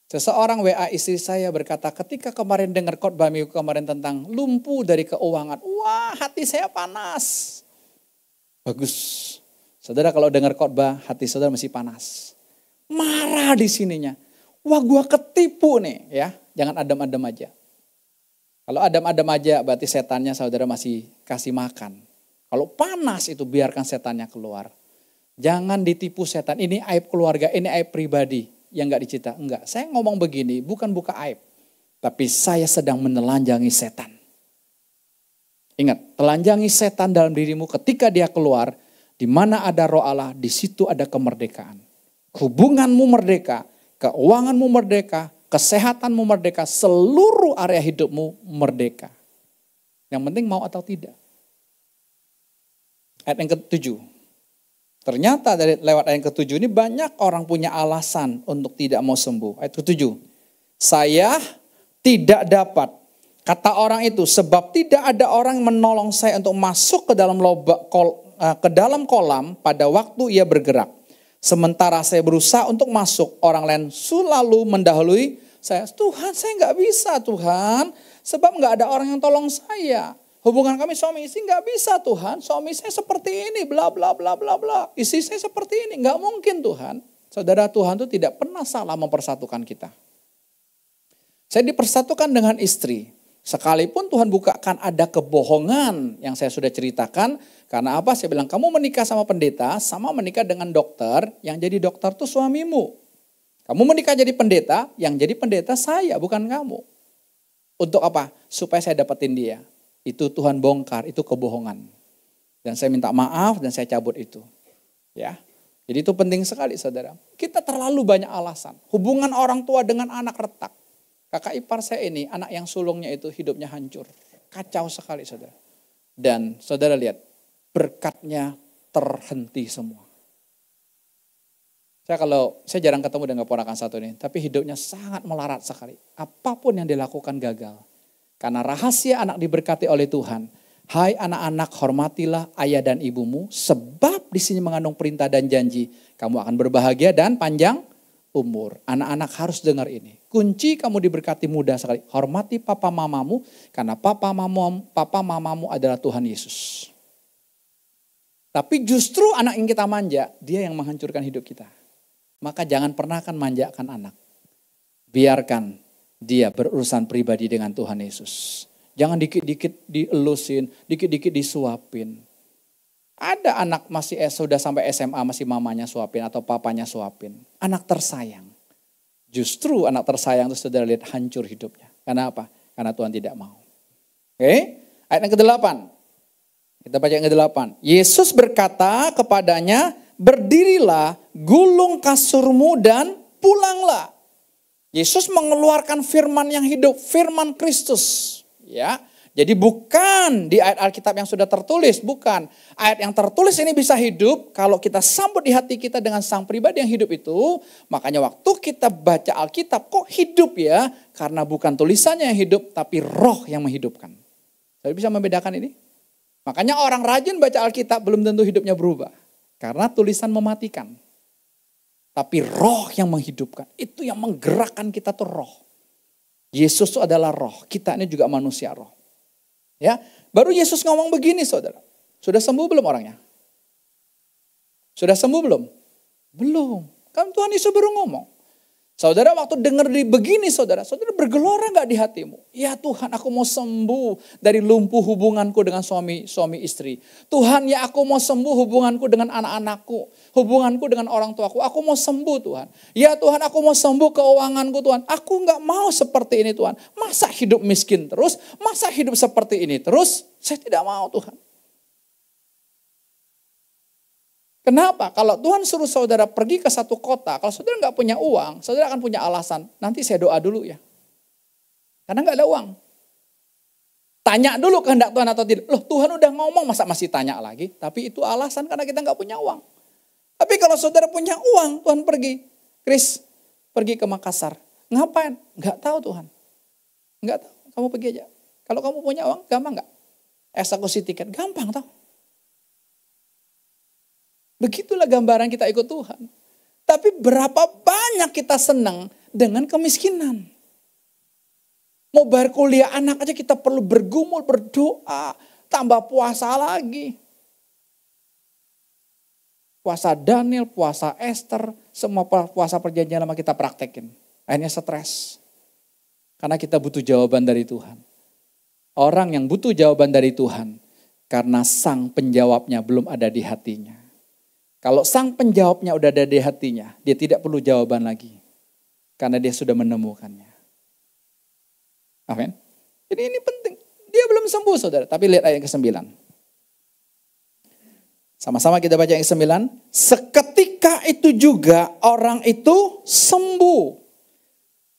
Seseorang WA istri saya berkata, ketika kemarin dengar khotbah minggu kemarin tentang lumpuh dari keuangan, wah hati saya panas. Bagus. Saudara kalau dengar khotbah, hati saudara masih panas. Marah di sininya. Wah gua ketipu nih ya. Jangan adem-adem aja. Kalau adem-adem aja berarti setannya saudara masih kasih makan. Kalau panas itu biarkan setannya keluar. Jangan ditipu setan. Ini aib keluarga, ini aib pribadi. Yang gak dicita. Enggak, saya ngomong begini bukan buka aib. Tapi saya sedang menelanjangi setan. Ingat, telanjangi setan dalam dirimu ketika dia keluar. Di mana ada roh Allah, di situ ada kemerdekaan. Hubunganmu merdeka, keuanganmu merdeka, kesehatanmu merdeka, seluruh area hidupmu merdeka. Yang penting mau atau tidak. Ayat yang ke-7. Ternyata dari lewat ayat yang ke-7 ini banyak orang punya alasan untuk tidak mau sembuh. Ayat ke-7. Saya tidak dapat. Kata orang itu, sebab tidak ada orang yang menolong saya untuk masuk ke dalam kolam pada waktu ia bergerak. Sementara saya berusaha untuk masuk, orang lain selalu mendahului saya. Tuhan, saya nggak bisa Tuhan, sebab nggak ada orang yang tolong saya. Hubungan kami suami istri nggak bisa Tuhan, suami saya seperti ini, bla bla bla bla bla. Istri saya seperti ini, nggak mungkin Tuhan. Saudara, Tuhan itu tidak pernah salah mempersatukan kita. Saya dipersatukan dengan istri. Sekalipun Tuhan bukakan ada kebohongan yang saya sudah ceritakan. Karena apa? Saya bilang kamu menikah sama pendeta sama menikah dengan dokter. Yang jadi dokter itu suamimu. Kamu menikah jadi pendeta, yang jadi pendeta saya bukan kamu. Untuk apa? Supaya saya dapetin dia. Itu Tuhan bongkar, itu kebohongan. Dan saya minta maaf dan saya cabut itu. Ya. Jadi itu penting sekali saudara. Kita terlalu banyak alasan. Hubungan orang tua dengan anak retak. Kakak ipar saya ini, anak yang sulungnya itu hidupnya hancur. Kacau sekali saudara. Dan saudara lihat, berkatnya terhenti semua. Saya jarang ketemu dengan keponakan satu ini. Tapi hidupnya sangat melarat sekali. Apapun yang dilakukan gagal. Karena rahasia anak diberkati oleh Tuhan. Hai anak-anak, hormatilah ayah dan ibumu. Sebab di sini mengandung perintah dan janji. Kamu akan berbahagia dan panjang umur. Anak-anak harus dengar ini. Kunci kamu diberkati mudah sekali. Hormati papa mamamu. Karena papa mamamu adalah Tuhan Yesus. Tapi justru anak yang kita manja, dia yang menghancurkan hidup kita. Maka jangan pernah kan manjakan anak. Biarkan dia berurusan pribadi dengan Tuhan Yesus. Jangan dikit-dikit dielusin, dikit-dikit disuapin. Ada anak masih sudah sampai SMA masih mamanya suapin atau papanya suapin. Anak tersayang. Justru anak tersayang itu saudara lihat hancur hidupnya. Karena apa? Karena Tuhan tidak mau. Oke, ayat yang ke-8. Kita baca yang ke-8. Yesus berkata kepadanya, berdirilah, gulung kasurmu dan pulanglah. Yesus mengeluarkan firman yang hidup, firman Kristus. Ya, jadi bukan di ayat Alkitab yang sudah tertulis, bukan. Ayat yang tertulis ini bisa hidup kalau kita sambut di hati kita dengan sang pribadi yang hidup itu. Makanya waktu kita baca Alkitab kok hidup ya? Karena bukan tulisannya yang hidup, tapi roh yang menghidupkan. Saya bisa membedakan ini? Makanya orang rajin baca Alkitab belum tentu hidupnya berubah. Karena tulisan mematikan. Tapi roh yang menghidupkan. Itu yang menggerakkan kita tuh roh. Yesus itu adalah roh. Kita ini juga manusia roh. Ya, baru Yesus ngomong begini saudara. Sudah sembuh belum orangnya? Sudah sembuh belum? Belum. Kan Tuhan Yesus baru ngomong. Saudara waktu dengar begini saudara bergelora gak di hatimu? Ya Tuhan aku mau sembuh dari lumpuh hubunganku dengan suami istri. Tuhan ya aku mau sembuh hubunganku dengan anak-anakku. Hubunganku dengan orang tuaku. Aku mau sembuh Tuhan. Ya Tuhan aku mau sembuh keuanganku Tuhan. Aku gak mau seperti ini Tuhan. Masa hidup miskin terus? Masa hidup seperti ini terus? Saya tidak mau Tuhan. Kenapa? Kalau Tuhan suruh saudara pergi ke satu kota, kalau saudara nggak punya uang, saudara akan punya alasan. Nanti saya doa dulu ya. Karena nggak ada uang. Tanya dulu kehendak Tuhan atau tidak. Loh, Tuhan udah ngomong, masa masih tanya lagi? Tapi itu alasan karena kita nggak punya uang. Tapi kalau saudara punya uang, Tuhan pergi. Chris, pergi ke Makassar. Ngapain? Nggak tahu Tuhan. Nggak tahu, kamu pergi aja. Kalau kamu punya uang, gampang nggak? Eksekusi tiket, gampang tau. Begitulah gambaran kita ikut Tuhan. Tapi berapa banyak kita senang dengan kemiskinan. Mau bayar kuliah anak aja kita perlu bergumul, berdoa, tambah puasa lagi. Puasa Daniel, puasa Esther, semua puasa perjanjian lama kita praktekin. Akhirnya stres. Karena kita butuh jawaban dari Tuhan. Orang yang butuh jawaban dari Tuhan, karena sang penjawabnya belum ada di hatinya. Kalau sang penjawabnya udah ada di hatinya, dia tidak perlu jawaban lagi. Karena dia sudah menemukannya. Amin. Jadi ini penting. Dia belum sembuh saudara. Tapi lihat ayat ke-9. Sama-sama kita baca ayat ke-9. Seketika itu juga orang itu sembuh.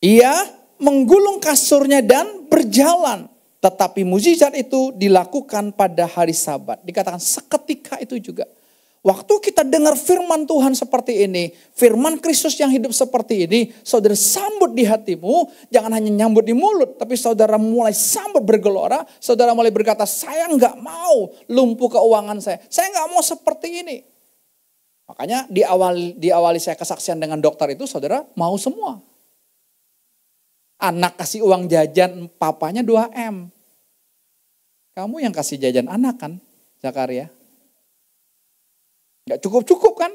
Ia menggulung kasurnya dan berjalan. Tetapi mukjizat itu dilakukan pada hari Sabat. Dikatakan seketika itu juga. Waktu kita dengar firman Tuhan seperti ini, firman Kristus yang hidup seperti ini, saudara sambut di hatimu, jangan hanya nyambut di mulut, tapi saudara mulai sambut bergelora, saudara mulai berkata, saya nggak mau lumpuh keuangan saya nggak mau seperti ini. Makanya diawali saya kesaksian dengan dokter itu, saudara mau semua. Anak kasih uang jajan, papanya 2M. Kamu yang kasih jajan anak kan, Zakaria? Gak cukup-cukup kan?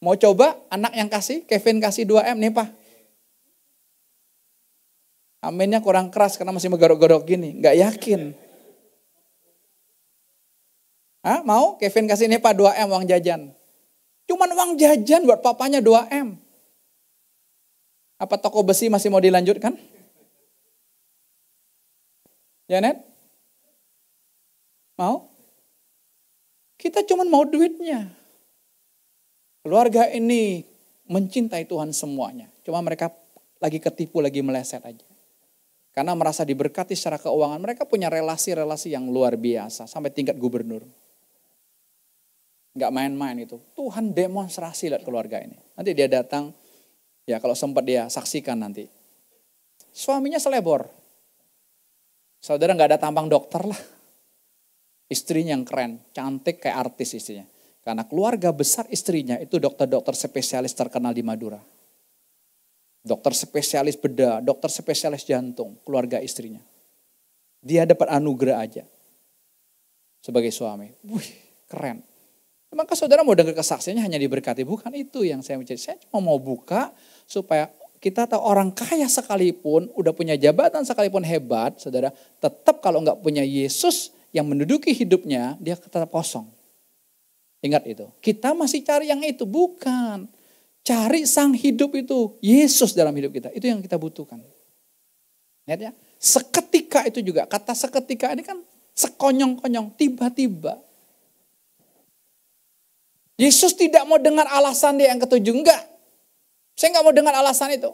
Mau coba anak yang kasih, Kevin kasih 2M nih Pak. Aminnya kurang keras karena masih menggodok-godok gini. Gak yakin. Hah, mau Kevin kasih nih Pak 2M uang jajan. Cuman uang jajan buat papanya 2M. Apa toko besi masih mau dilanjutkan? Janet? Mau? Kita cuma mau duitnya. Keluarga ini mencintai Tuhan semuanya. Cuma mereka lagi ketipu, lagi meleset aja. Karena merasa diberkati secara keuangan. Mereka punya relasi-relasi yang luar biasa. Sampai tingkat gubernur. Gak main-main itu. Tuhan demonstrasi lihat keluarga ini. Nanti dia datang. Ya kalau sempat dia saksikan nanti. Suaminya selebor. Saudara gak ada tampang dokter lah. Istrinya yang keren, cantik kayak artis istrinya. Karena keluarga besar istrinya itu dokter-dokter spesialis terkenal di Madura. Dokter spesialis bedah, dokter spesialis jantung, keluarga istrinya. Dia dapat anugerah aja sebagai suami. Wih, keren. Maka saudara mau dengar kesaksiannya hanya diberkati. Bukan itu yang saya mencari. Saya cuma mau buka supaya kita tahu orang kaya sekalipun, udah punya jabatan sekalipun hebat, saudara, tetap kalau nggak punya Yesus yang menduduki hidupnya, dia tetap kosong. Ingat itu. Kita masih cari yang itu. Bukan. Cari sang hidup itu. Yesus dalam hidup kita. Itu yang kita butuhkan. Lihat ya. Seketika itu juga. Kata seketika ini kan sekonyong-konyong. Tiba-tiba. Yesus tidak mau dengar alasan dia yang ketujuh. Enggak. Saya enggak mau dengar alasan itu.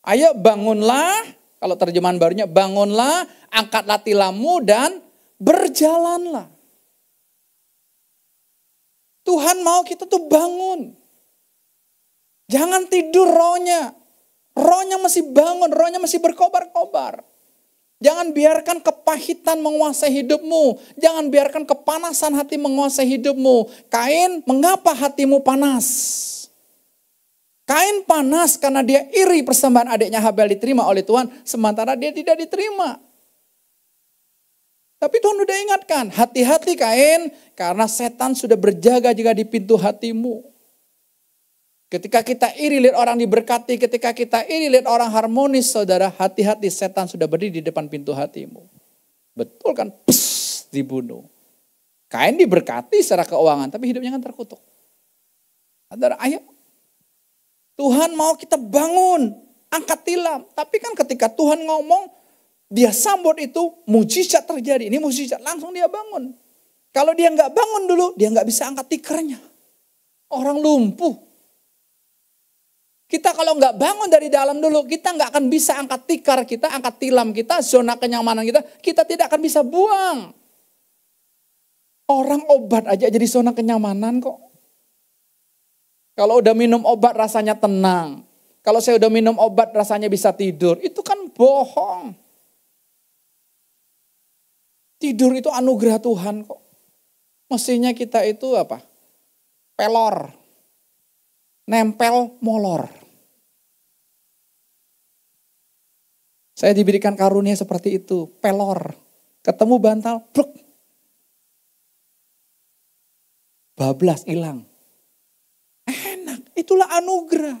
Ayo bangunlah. Kalau terjemahan barunya. Bangunlah. Angkatlah tilammu dan berjalanlah. Tuhan mau kita tuh bangun. Jangan tidur rohnya. Rohnya masih bangun, rohnya masih berkobar-kobar. Jangan biarkan kepahitan menguasai hidupmu. Jangan biarkan kepanasan hati menguasai hidupmu. Kain, mengapa hatimu panas? Kain panas karena dia iri persembahan adiknya Habel diterima oleh Tuhan. Sementara dia tidak diterima. Tapi Tuhan udah ingatkan, hati-hati Kain, karena setan sudah berjaga-jaga di pintu hatimu. Ketika kita iri lihat orang diberkati, ketika kita iri lihat orang harmonis, saudara, hati-hati setan sudah berdiri di depan pintu hatimu. Betul kan? Pss, dibunuh. Kain diberkati secara keuangan, tapi hidupnya kan terkutuk. Saudara, ayo. Tuhan mau kita bangun, angkat tilam. Tapi kan ketika Tuhan ngomong, dia sambut itu, mujizat terjadi. Ini mujizat, langsung dia bangun. Kalau dia nggak bangun dulu, dia nggak bisa angkat tikernya. Orang lumpuh. Kita kalau nggak bangun dari dalam dulu, kita nggak akan bisa angkat tikar kita, angkat tilam kita, zona kenyamanan kita tidak akan bisa buang. Orang obat aja jadi zona kenyamanan kok. Kalau udah minum obat rasanya tenang. Kalau saya udah minum obat rasanya bisa tidur. Itu kan bohong. Tidur itu anugerah Tuhan kok. Mestinya kita itu apa? Pelor. Nempel molor. Saya diberikan karunia seperti itu. Pelor. Ketemu bantal. Bruk. Bablas hilang. Enak, itulah anugerah.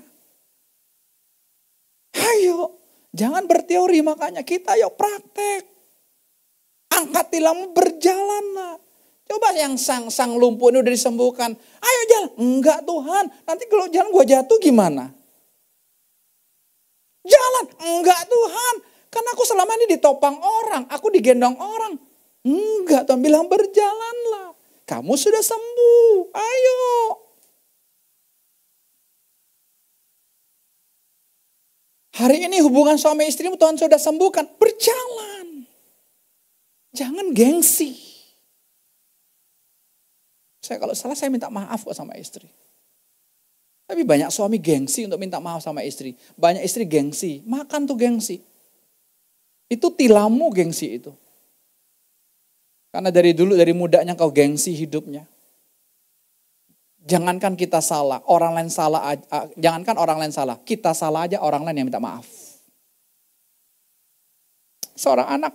Ayo, jangan berteori makanya kita yuk praktek. Angkat tilammu berjalanlah. Coba yang sang lumpuh ini udah disembuhkan. Ayo jalan. Enggak Tuhan, nanti kalau jalan gua jatuh gimana? Jalan, enggak Tuhan. Karena aku selama ini ditopang orang, aku digendong orang. Enggak Tuhan, bilang berjalanlah. Kamu sudah sembuh, ayo. Hari ini hubungan suami istrimu Tuhan sudah sembuhkan, berjalan. Jangan gengsi. Saya kalau salah saya minta maaf kok sama istri. Tapi banyak suami gengsi untuk minta maaf sama istri. Banyak istri gengsi, makan tuh gengsi. Itu tilammu gengsi itu. Karena dari dulu, dari mudanya kau gengsi hidupnya. Jangankan kita salah, orang lain salah, jangankan orang lain salah, kita salah aja orang lain yang minta maaf. Seorang anak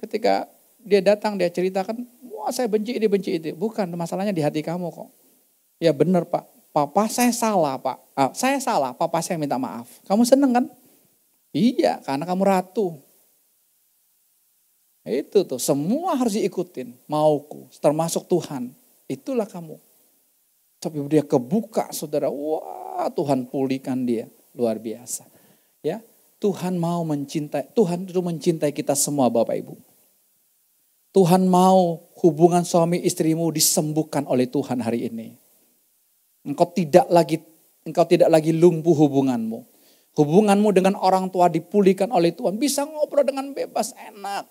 ketika dia datang, dia ceritakan, wah saya benci ini, benci itu. Bukan, masalahnya di hati kamu kok. Ya benar Pak, papa saya salah Pak. Saya salah, papa saya minta maaf. Kamu seneng kan? Iya, karena kamu ratu. Itu tuh, semua harus diikutin, mauku, termasuk Tuhan. Itulah kamu. Tapi dia kebuka saudara, wah Tuhan pulihkan dia, luar biasa. Ya, Tuhan mau mencintai, Tuhan itu mencintai kita semua Bapak Ibu. Tuhan mau hubungan suami istrimu disembuhkan oleh Tuhan hari ini. Engkau tidak lagi lumpuh hubunganmu. Hubunganmu dengan orang tua dipulihkan oleh Tuhan, bisa ngobrol dengan bebas, enak.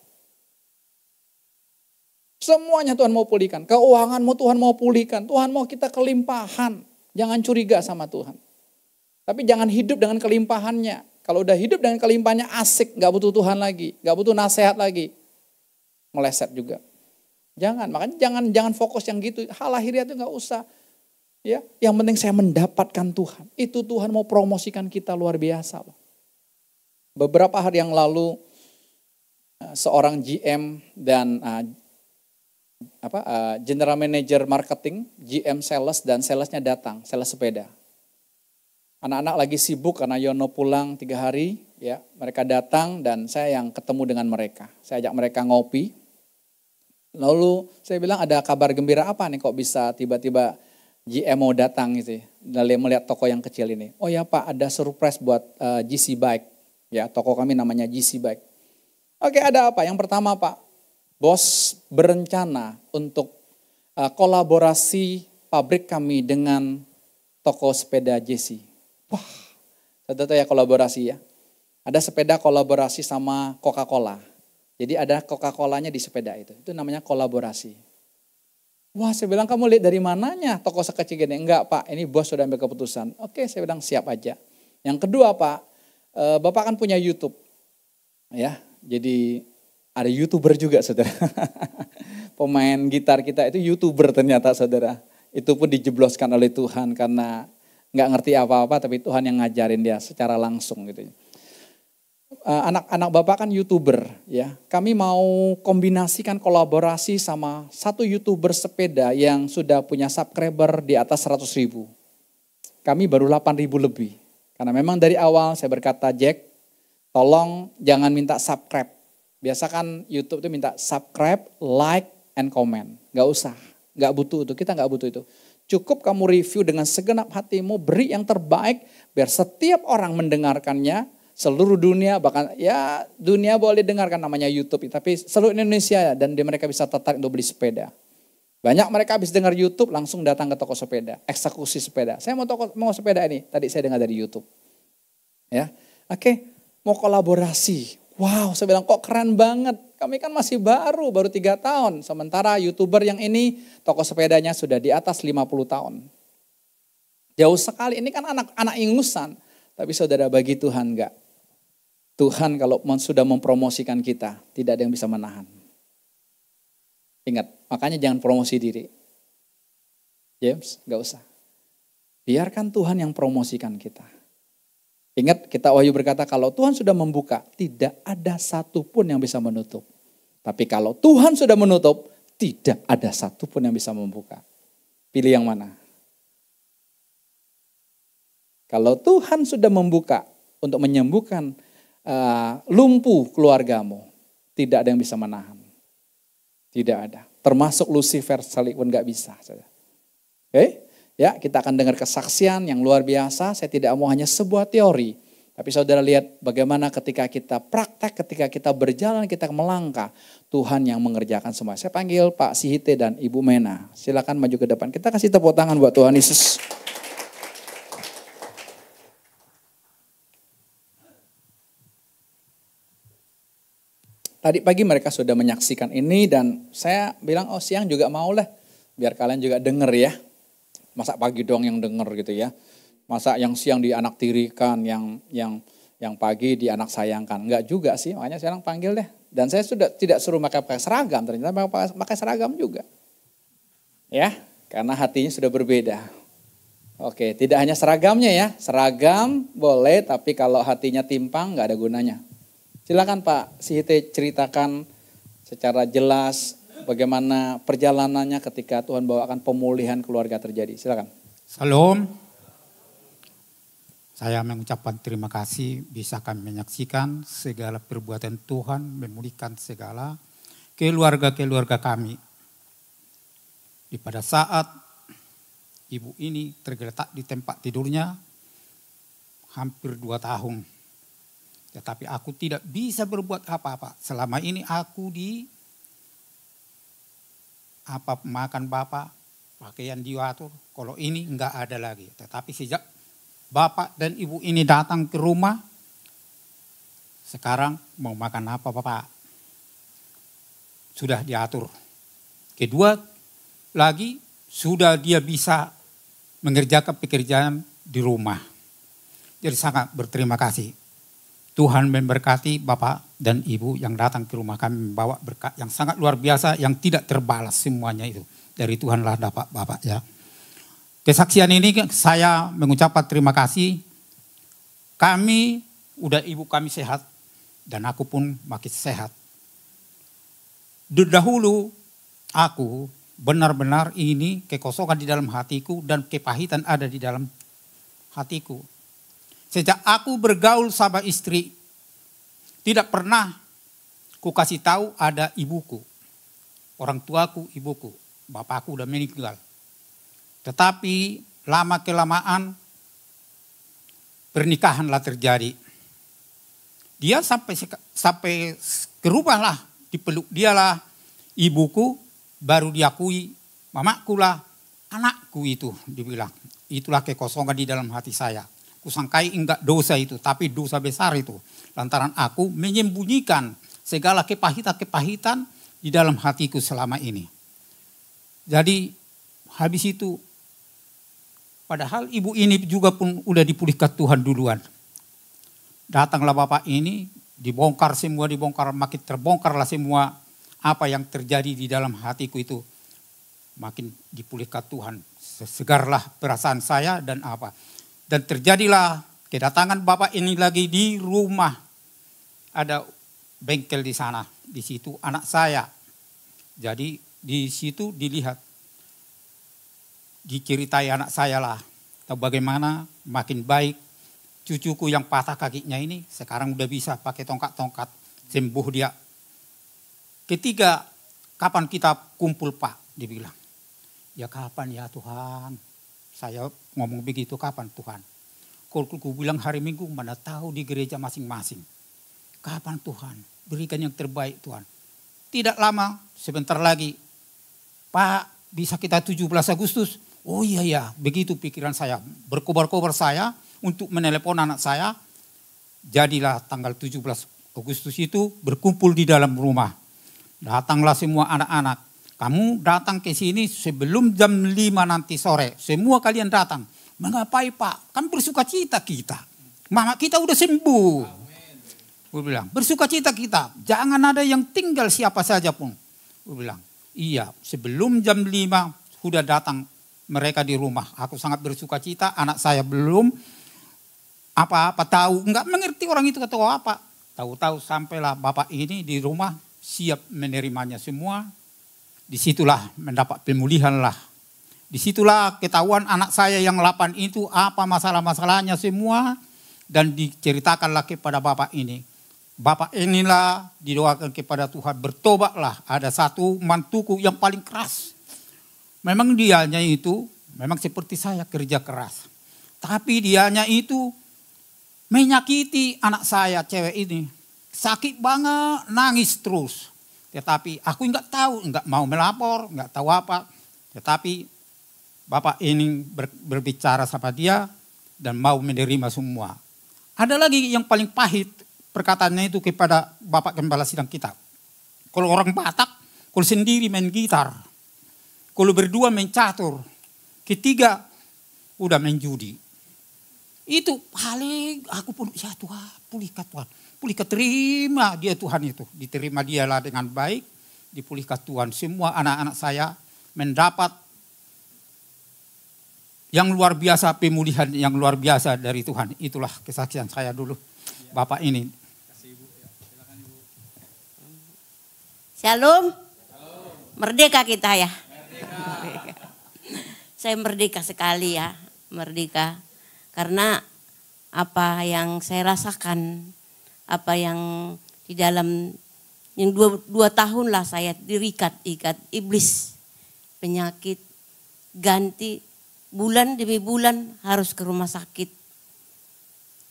Semuanya Tuhan mau pulihkan. Keuanganmu Tuhan mau pulihkan. Tuhan mau kita kelimpahan. Jangan curiga sama Tuhan. Tapi jangan hidup dengan kelimpahannya. Kalau udah hidup dengan kelimpahannya asik. Gak butuh Tuhan lagi. Gak butuh nasihat lagi. Meleset juga. Jangan. Makanya jangan fokus yang gitu. Hal lahiriah itu gak usah. Ya, yang penting saya mendapatkan Tuhan. Itu Tuhan mau promosikan kita luar biasa. Beberapa hari yang lalu. Seorang GM dan General Manager Marketing, GM Sales dan salesnya datang, sales sepeda. Anak-anak lagi sibuk karena Yono pulang 3 hari, ya mereka datang dan saya yang ketemu dengan mereka. Saya ajak mereka ngopi. Lalu saya bilang ada kabar gembira apa nih kok bisa tiba-tiba GM mau datang gitu ya. Dan melihat toko yang kecil ini. Oh ya Pak, ada surprise buat GC Bike. Ya, toko kami namanya GC Bike. Oke, ada apa? Yang pertama Pak, bos berencana untuk kolaborasi pabrik kami dengan toko sepeda JC. Wah, saudara ya kolaborasi ya. Ada sepeda kolaborasi sama Coca-Cola. Jadi ada Coca-Colanya di sepeda itu. Itu namanya kolaborasi. Wah, saya bilang kamu lihat dari mananya toko sekecil gini? Enggak Pak, ini bos sudah ambil keputusan. Oke, saya bilang siap aja. Yang kedua Pak, Bapak kan punya YouTube. Ya, jadi ada YouTuber juga saudara. Pemain gitar kita itu YouTuber ternyata saudara. Itu pun dijebloskan oleh Tuhan karena nggak ngerti apa-apa tapi Tuhan yang ngajarin dia secara langsung gitu. Anak-anak Bapak kan YouTuber ya. Kami mau kombinasikan kolaborasi sama satu YouTuber sepeda yang sudah punya subscriber di atas 100.000. Kami baru 8.000 lebih. Karena memang dari awal saya berkata Jack, tolong jangan minta subscribe. Biasa kan YouTube itu minta subscribe, like, and comment. Gak usah, gak butuh itu, kita gak butuh itu. Cukup kamu review dengan segenap hatimu, beri yang terbaik, biar setiap orang mendengarkannya, seluruh dunia, bahkan ya dunia boleh dengarkan namanya YouTube, tapi seluruh Indonesia dan mereka bisa tertarik untuk beli sepeda. Banyak mereka habis dengar YouTube langsung datang ke toko sepeda, eksekusi sepeda. Saya mau sepeda ini, tadi saya dengar dari YouTube. Ya, oke, mau kolaborasi. Wow, saya bilang kok keren banget. Kami kan masih baru 3 tahun. Sementara YouTuber yang ini toko sepedanya sudah di atas 50 tahun. Jauh sekali, ini kan anak-anak ingusan. Tapi saudara, bagi Tuhan enggak. Tuhan kalau sudah mempromosikan kita, tidak ada yang bisa menahan. Ingat, makanya jangan promosi diri. James, enggak usah. Biarkan Tuhan yang promosikan kita. Ingat, kita Wahyu berkata kalau Tuhan sudah membuka, tidak ada satupun yang bisa menutup. Tapi kalau Tuhan sudah menutup, tidak ada satupun yang bisa membuka. Pilih yang mana? Kalau Tuhan sudah membuka untuk menyembuhkan lumpuh keluargamu, tidak ada yang bisa menahan. Tidak ada. Termasuk Lucifer sekalipun gak bisa. Oke? Ya, kita akan dengar kesaksian yang luar biasa. Saya tidak mau hanya sebuah teori. Tapi saudara lihat bagaimana ketika kita praktek, ketika kita berjalan, kita melangkah. Tuhan yang mengerjakan semua. Saya panggil Pak Sihite dan Ibu Mena. Silakan maju ke depan. Kita kasih tepuk tangan buat Tuhan Yesus. Tadi pagi mereka sudah menyaksikan ini dan saya bilang siang juga mau lah. Biar kalian juga denger ya. Masa pagi doang yang denger gitu ya. Masa yang siang dianak tirikan, yang pagi dianak sayangkan. Enggak juga sih, makanya sekarang panggil deh. Dan saya sudah tidak suruh pakai seragam, ternyata pakai seragam juga. Ya, karena hatinya sudah berbeda. Oke, tidak hanya seragamnya ya. Seragam boleh, tapi kalau hatinya timpang enggak ada gunanya. Silakan Pak Sihite ceritakan secara jelas bagaimana perjalanannya ketika Tuhan bawakan pemulihan keluarga terjadi. Silakan. Salam. Saya mengucapkan terima kasih bisa kami menyaksikan segala perbuatan Tuhan memulihkan segala keluarga-keluarga kami. Di pada saat ibu ini tergeletak di tempat tidurnya hampir 2 tahun. Tetapi aku tidak bisa berbuat apa-apa. Selama ini aku makan bapak, pakaian diatur. Kalau ini enggak ada lagi. Tetapi sejak bapak dan ibu ini datang ke rumah, sekarang mau makan apa bapak? Sudah diatur. Kedua lagi, sudah dia bisa mengerjakan pekerjaan di rumah. Jadi sangat berterima kasih. Tuhan memberkati Bapak dan Ibu yang datang ke rumah kami membawa berkat yang sangat luar biasa yang tidak terbalas semuanya itu. Dari Tuhanlah dapat Bapak ya. Kesaksian ini saya mengucapkan terima kasih. Kami, udah ibu kami sehat dan aku pun makin sehat. Dahulu aku benar-benar ini kekosongan di dalam hatiku dan kepahitan ada di dalam hatiku. Sejak aku bergaul sama istri, tidak pernah ku kasih tahu ada ibuku. Orang tuaku, ibuku, bapakku udah meninggal. Tetapi lama-kelamaan pernikahanlah terjadi. Dia sampai kerubahlah, dipeluk dialah ibuku, baru diakui mamaku lah anakku itu dibilang. Itulah kekosongan di dalam hati saya. Kusangkai enggak dosa itu, tapi dosa besar itu. Lantaran aku menyembunyikan segala kepahitan-kepahitan di dalam hatiku selama ini. Jadi habis itu, padahal ibu ini juga pun udah dipulihkan Tuhan duluan. Datanglah bapak ini, dibongkar, makin terbongkarlah semua apa yang terjadi di dalam hatiku itu. Makin dipulihkan Tuhan, segarlah perasaan saya dan apa. Dan terjadilah kedatangan bapak ini lagi di rumah. Ada bengkel di sana. Di situ anak saya. Jadi di situ dilihat. Diceritai anak saya lah. Tahu bagaimana makin baik. Cucuku yang patah kakinya ini sekarang udah bisa pakai tongkat-tongkat. Sembuh dia. Ketiga, kapan kita kumpul Pak? Dibilang. Ya kapan ya Tuhan? Saya ngomong begitu, kapan Tuhan? Kalau aku bilang hari Minggu, mana tahu di gereja masing-masing. Kapan Tuhan? Berikan yang terbaik Tuhan. Tidak lama, sebentar lagi. Pak, bisa kita 17 Agustus? Oh iya ya, begitu pikiran saya. Berkobar-kobar saya untuk menelepon anak saya. Jadilah tanggal 17 Agustus itu berkumpul di dalam rumah. Datanglah semua anak-anak. Kamu datang ke sini sebelum jam 5 nanti sore. Semua kalian datang. Mengapai Pak? Kan bersuka cita kita. Mama kita udah sembuh. Gue bilang, bersuka cita kita. Jangan ada yang tinggal siapa saja pun. Gue bilang, iya sebelum jam 5 sudah datang mereka di rumah. Aku sangat bersuka cita. Anak saya belum apa-apa tahu. Enggak mengerti orang itu kata apa. Tahu-tahu sampailah bapak ini di rumah siap menerimanya semua. Disitulah mendapat pemulihan lah. Disitulah ketahuan anak saya yang 8 itu apa masalah-masalahnya semua. Dan diceritakanlah kepada bapak ini. Bapak inilah didoakan kepada Tuhan, bertobatlah. Ada satu mantuku yang paling keras. Memang dianya itu, memang seperti saya kerja keras. Tapi dianya itu menyakiti anak saya cewek ini. Sakit banget, nangis terus. Tetapi aku enggak tahu, enggak mau melapor, enggak tahu apa. Tetapi bapak ini berbicara sama dia dan mau menerima semua. Ada lagi yang paling pahit. Perkataannya itu kepada Bapak Gembala Sidang kita. Kalau orang Batak, kalau sendiri main gitar. Kalau berdua main catur. Ketiga, udah main judi. Itu paling aku pun, ya Tuhan, pulihkan Tuhan. Pulihkan, terima dia Tuhan itu. Diterima dialah dengan baik, dipulihkan Tuhan. Semua anak-anak saya mendapat yang luar biasa, pemulihan yang luar biasa dari Tuhan. Itulah kesaksian saya dulu. Bapak ini. Shalom. Merdeka kita ya. Merdeka. Saya merdeka sekali ya. Merdeka. Karena apa yang saya rasakan. Apa yang di dalam. Yang dua tahun lah saya ikat iblis. Penyakit. Ganti. Bulan demi bulan harus ke rumah sakit.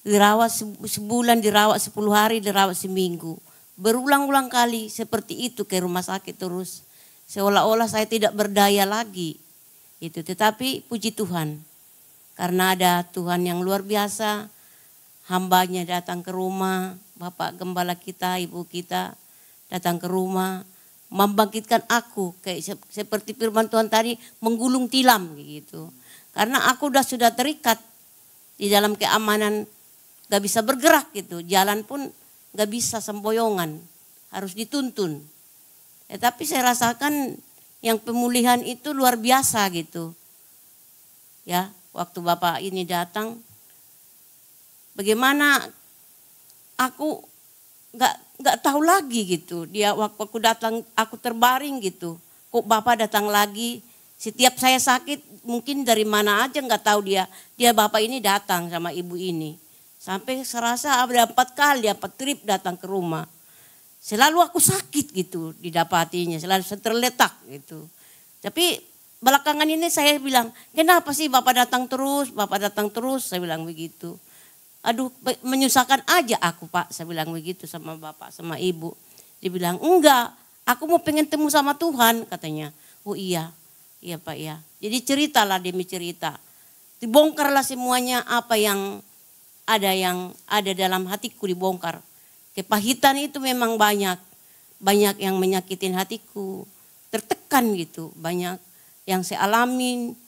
Dirawat sebulan, dirawat 10 hari, dirawat seminggu. Berulang-ulang kali seperti itu ke rumah sakit terus. Seolah-olah saya tidak berdaya lagi. Itu. Tetapi puji Tuhan. Karena ada Tuhan yang luar biasa. Hambanya datang ke rumah. Bapak Gembala kita, Ibu kita datang ke rumah. Membangkitkan aku. Kayak seperti firman Tuhan tadi. Menggulung tilam gitu. Karena aku sudah terikat. Di dalam keamanan. Gak bisa bergerak gitu. Jalan pun gak bisa semboyongan, harus dituntun. Tapi saya rasakan yang pemulihan itu luar biasa gitu. Ya, waktu Bapak ini datang, bagaimana aku gak tahu lagi gitu. Dia waktu aku datang, aku terbaring gitu. Kok Bapak datang lagi? Setiap saya sakit, mungkin dari mana aja gak tahu dia Bapak ini datang sama ibu ini. Sampai serasa ada 4 kali, 4 trip datang ke rumah. Selalu aku sakit gitu didapatinya, selalu terletak gitu. Tapi belakangan ini saya bilang, kenapa sih Bapak datang terus, saya bilang begitu. Aduh menyusahkan aja aku Pak, saya bilang begitu sama Bapak, sama Ibu. Dia bilang, enggak, aku mau pengen temu sama Tuhan katanya. Oh iya Pak ya. Jadi ceritalah demi cerita. Dibongkarlah semuanya apa yang ada dalam hatiku dibongkar. Kepahitan itu memang banyak. Banyak yang menyakitin hatiku. Tertekan gitu. Banyak yang saya alamin.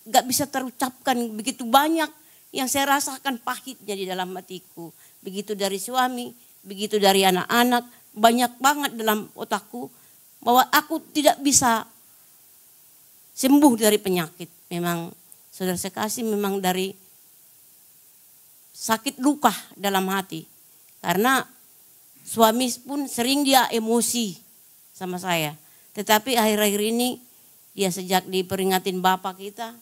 Gak bisa terucapkan. Begitu banyak yang saya rasakan pahitnya di dalam hatiku. Begitu dari suami. Begitu dari anak-anak. Banyak banget dalam otakku. Bahwa aku tidak bisa sembuh dari penyakit. Memang saudara sekasih memang dari sakit luka dalam hati. Karena suami pun sering dia emosi sama saya. Tetapi akhir-akhir ini dia sejak diperingatin Bapak kita,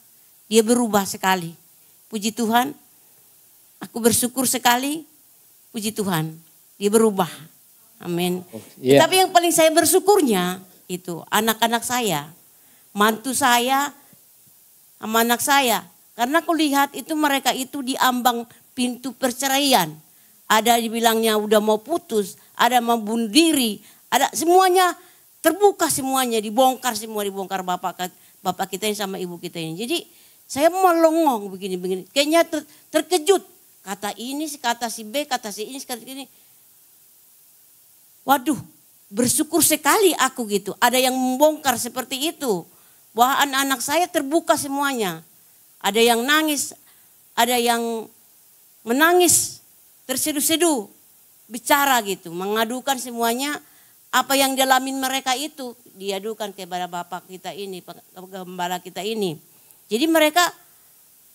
dia berubah sekali. Puji Tuhan, aku bersyukur sekali, puji Tuhan, dia berubah. Amin. Yeah. Tapi yang paling saya bersyukurnya itu anak-anak saya, mantu saya, sama anak saya. Karena aku lihat itu mereka itu diambang pintu perceraian. Ada dibilangnya udah mau putus, ada mau bunuh diri, ada semuanya terbuka semuanya, dibongkar bapak kita ini sama ibu kita ini. Jadi saya melongong begini. Kayaknya terkejut Kata ini, kata si B, kata si ini, kata ini. Waduh, bersyukur sekali aku gitu. Ada yang membongkar seperti itu. Bahwa anak-anak saya terbuka semuanya. Ada yang nangis, ada yang menangis, terseduh-seduh, bicara gitu. Mengadukan semuanya apa yang dialamin mereka itu. Diadukan kepada Bapak kita ini, Gembala kita ini. Jadi mereka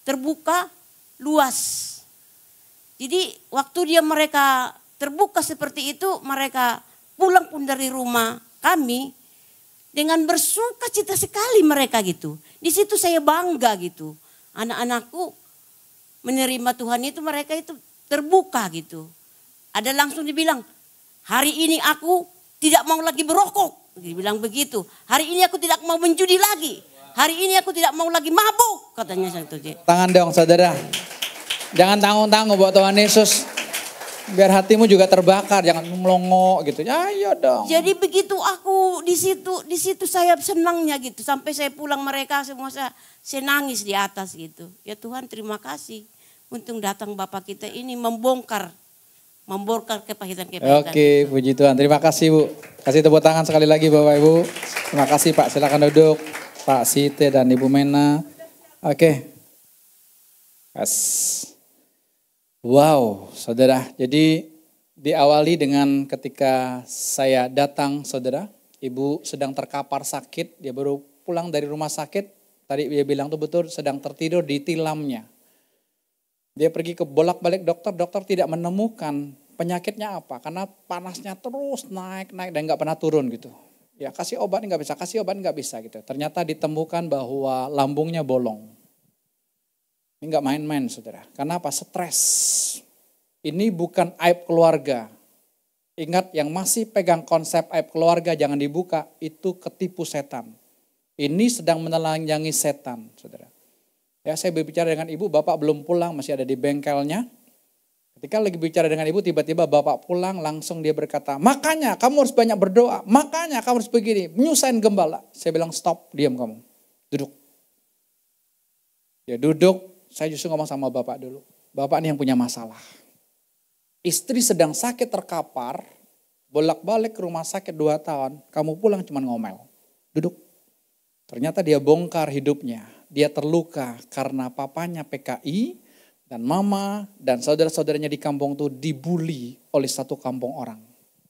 terbuka luas. Jadi waktu mereka terbuka seperti itu, mereka pulang pun dari rumah kami dengan bersuka cita sekali mereka gitu. Di situ saya bangga gitu. Anak-anakku menerima Tuhan itu, mereka itu terbuka gitu. Ada langsung dibilang, hari ini aku tidak mau lagi berokok. Dibilang begitu. Hari ini aku tidak mau menjudi lagi. Hari ini aku tidak mau lagi mabuk, katanya satu. Tangan dong saudara. Jangan tanggung-tanggung buat Tuhan Yesus. Biar hatimu juga terbakar, jangan melongo gitu. Ya, ayo dong. Jadi begitu aku di situ saya senangnya gitu. Sampai saya pulang mereka semua saya nangis di atas gitu. Ya Tuhan, terima kasih. Untung datang Bapak kita ini membongkar kepahitan-kepahitan. Oke, puji Tuhan. Terima kasih Bu. Kasih tepuk tangan sekali lagi Bapak Ibu. Terima kasih Pak, silakan duduk. Pak Site dan Ibu Mena. Oke. Pas. Wow, saudara. Jadi diawali dengan ketika saya datang, saudara. Ibu sedang terkapar sakit. Dia baru pulang dari rumah sakit. Tadi dia bilang tuh betul, sedang tertidur di tilamnya. Dia pergi ke bolak-balik dokter. Dokter tidak menemukan penyakitnya apa. Karena panasnya terus naik dan gak pernah turun gitu. Ya kasih obat gak bisa, gitu. Ternyata ditemukan bahwa lambungnya bolong. Ini gak main-main saudara. Karena apa? Stres. Ini bukan aib keluarga. Ingat yang masih pegang konsep aib keluarga jangan dibuka. Itu ketipu setan. Ini sedang menelanjangi setan saudara. Ya saya berbicara dengan ibu, bapak belum pulang masih ada di bengkelnya. Ketika lagi bicara dengan ibu tiba-tiba bapak pulang langsung dia berkata. Makanya kamu harus banyak berdoa. Makanya kamu harus begini. Menyusahin gembala. Saya bilang stop, diam kamu. Duduk. Ya duduk. Saya justru ngomong sama bapak dulu. Bapak ini yang punya masalah. Istri sedang sakit terkapar. Bolak-balik ke rumah sakit 2 tahun. Kamu pulang cuma ngomel. Duduk. Ternyata dia bongkar hidupnya. Dia terluka karena papanya PKI. Dan mama dan saudara-saudaranya di kampung itu dibully oleh satu kampung orang.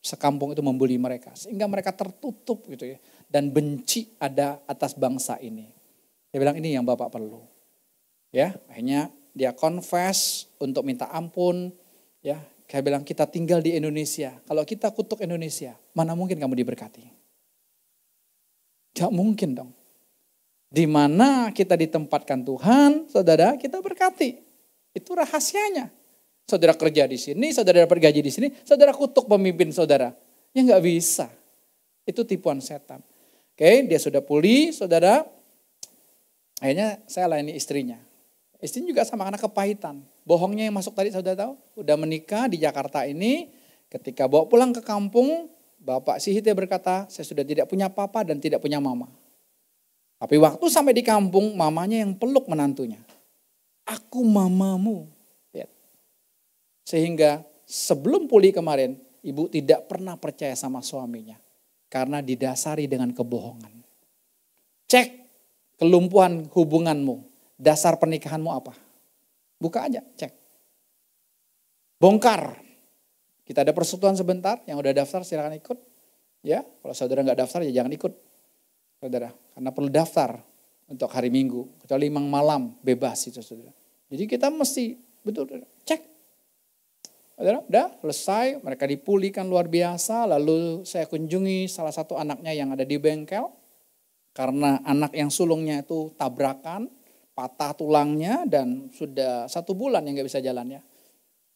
Sekampung itu membuli mereka. Sehingga mereka tertutup gitu ya. Dan benci ada atas bangsa ini. Dia bilang ini yang bapak perlu. Ya, akhirnya dia confess untuk minta ampun. Ya, kayak bilang kita tinggal di Indonesia. Kalau kita kutuk Indonesia, mana mungkin kamu diberkati? Gak mungkin dong. Di mana kita ditempatkan Tuhan, saudara, kita berkati. Itu rahasianya. Saudara kerja di sini, saudara dapat gaji di sini, saudara kutuk pemimpin saudara. Ya gak bisa. Itu tipuan setan. Oke, dia sudah pulih, saudara. Akhirnya saya layani istrinya. Istrinya juga sama karena kepahitan. Bohongnya yang masuk tadi saudara tahu. Udah menikah di Jakarta ini. Ketika bawa pulang ke kampung. Bapak Sihite berkata. Saya sudah tidak punya papa dan tidak punya mama. Tapi waktu sampai di kampung. Mamanya yang peluk menantunya. Aku mamamu. Lihat. Sehingga sebelum pulih kemarin. Ibu tidak pernah percaya sama suaminya. Karena didasari dengan kebohongan. Cek kelumpuhan hubunganmu. Dasar pernikahanmu apa? Buka aja, cek. Bongkar. Kita ada persekutuan sebentar, yang udah daftar silakan ikut. Ya, kalau saudara nggak daftar ya jangan ikut. Saudara, karena perlu daftar untuk hari Minggu. Kecuali malam bebas itu saudara. Jadi kita mesti betul cek. Saudara, udah selesai, mereka dipulihkan luar biasa. Lalu saya kunjungi salah satu anaknya yang ada di bengkel. Karena anak yang sulungnya itu tabrakan. Patah tulangnya dan sudah 1 bulan yang gak bisa jalan ya.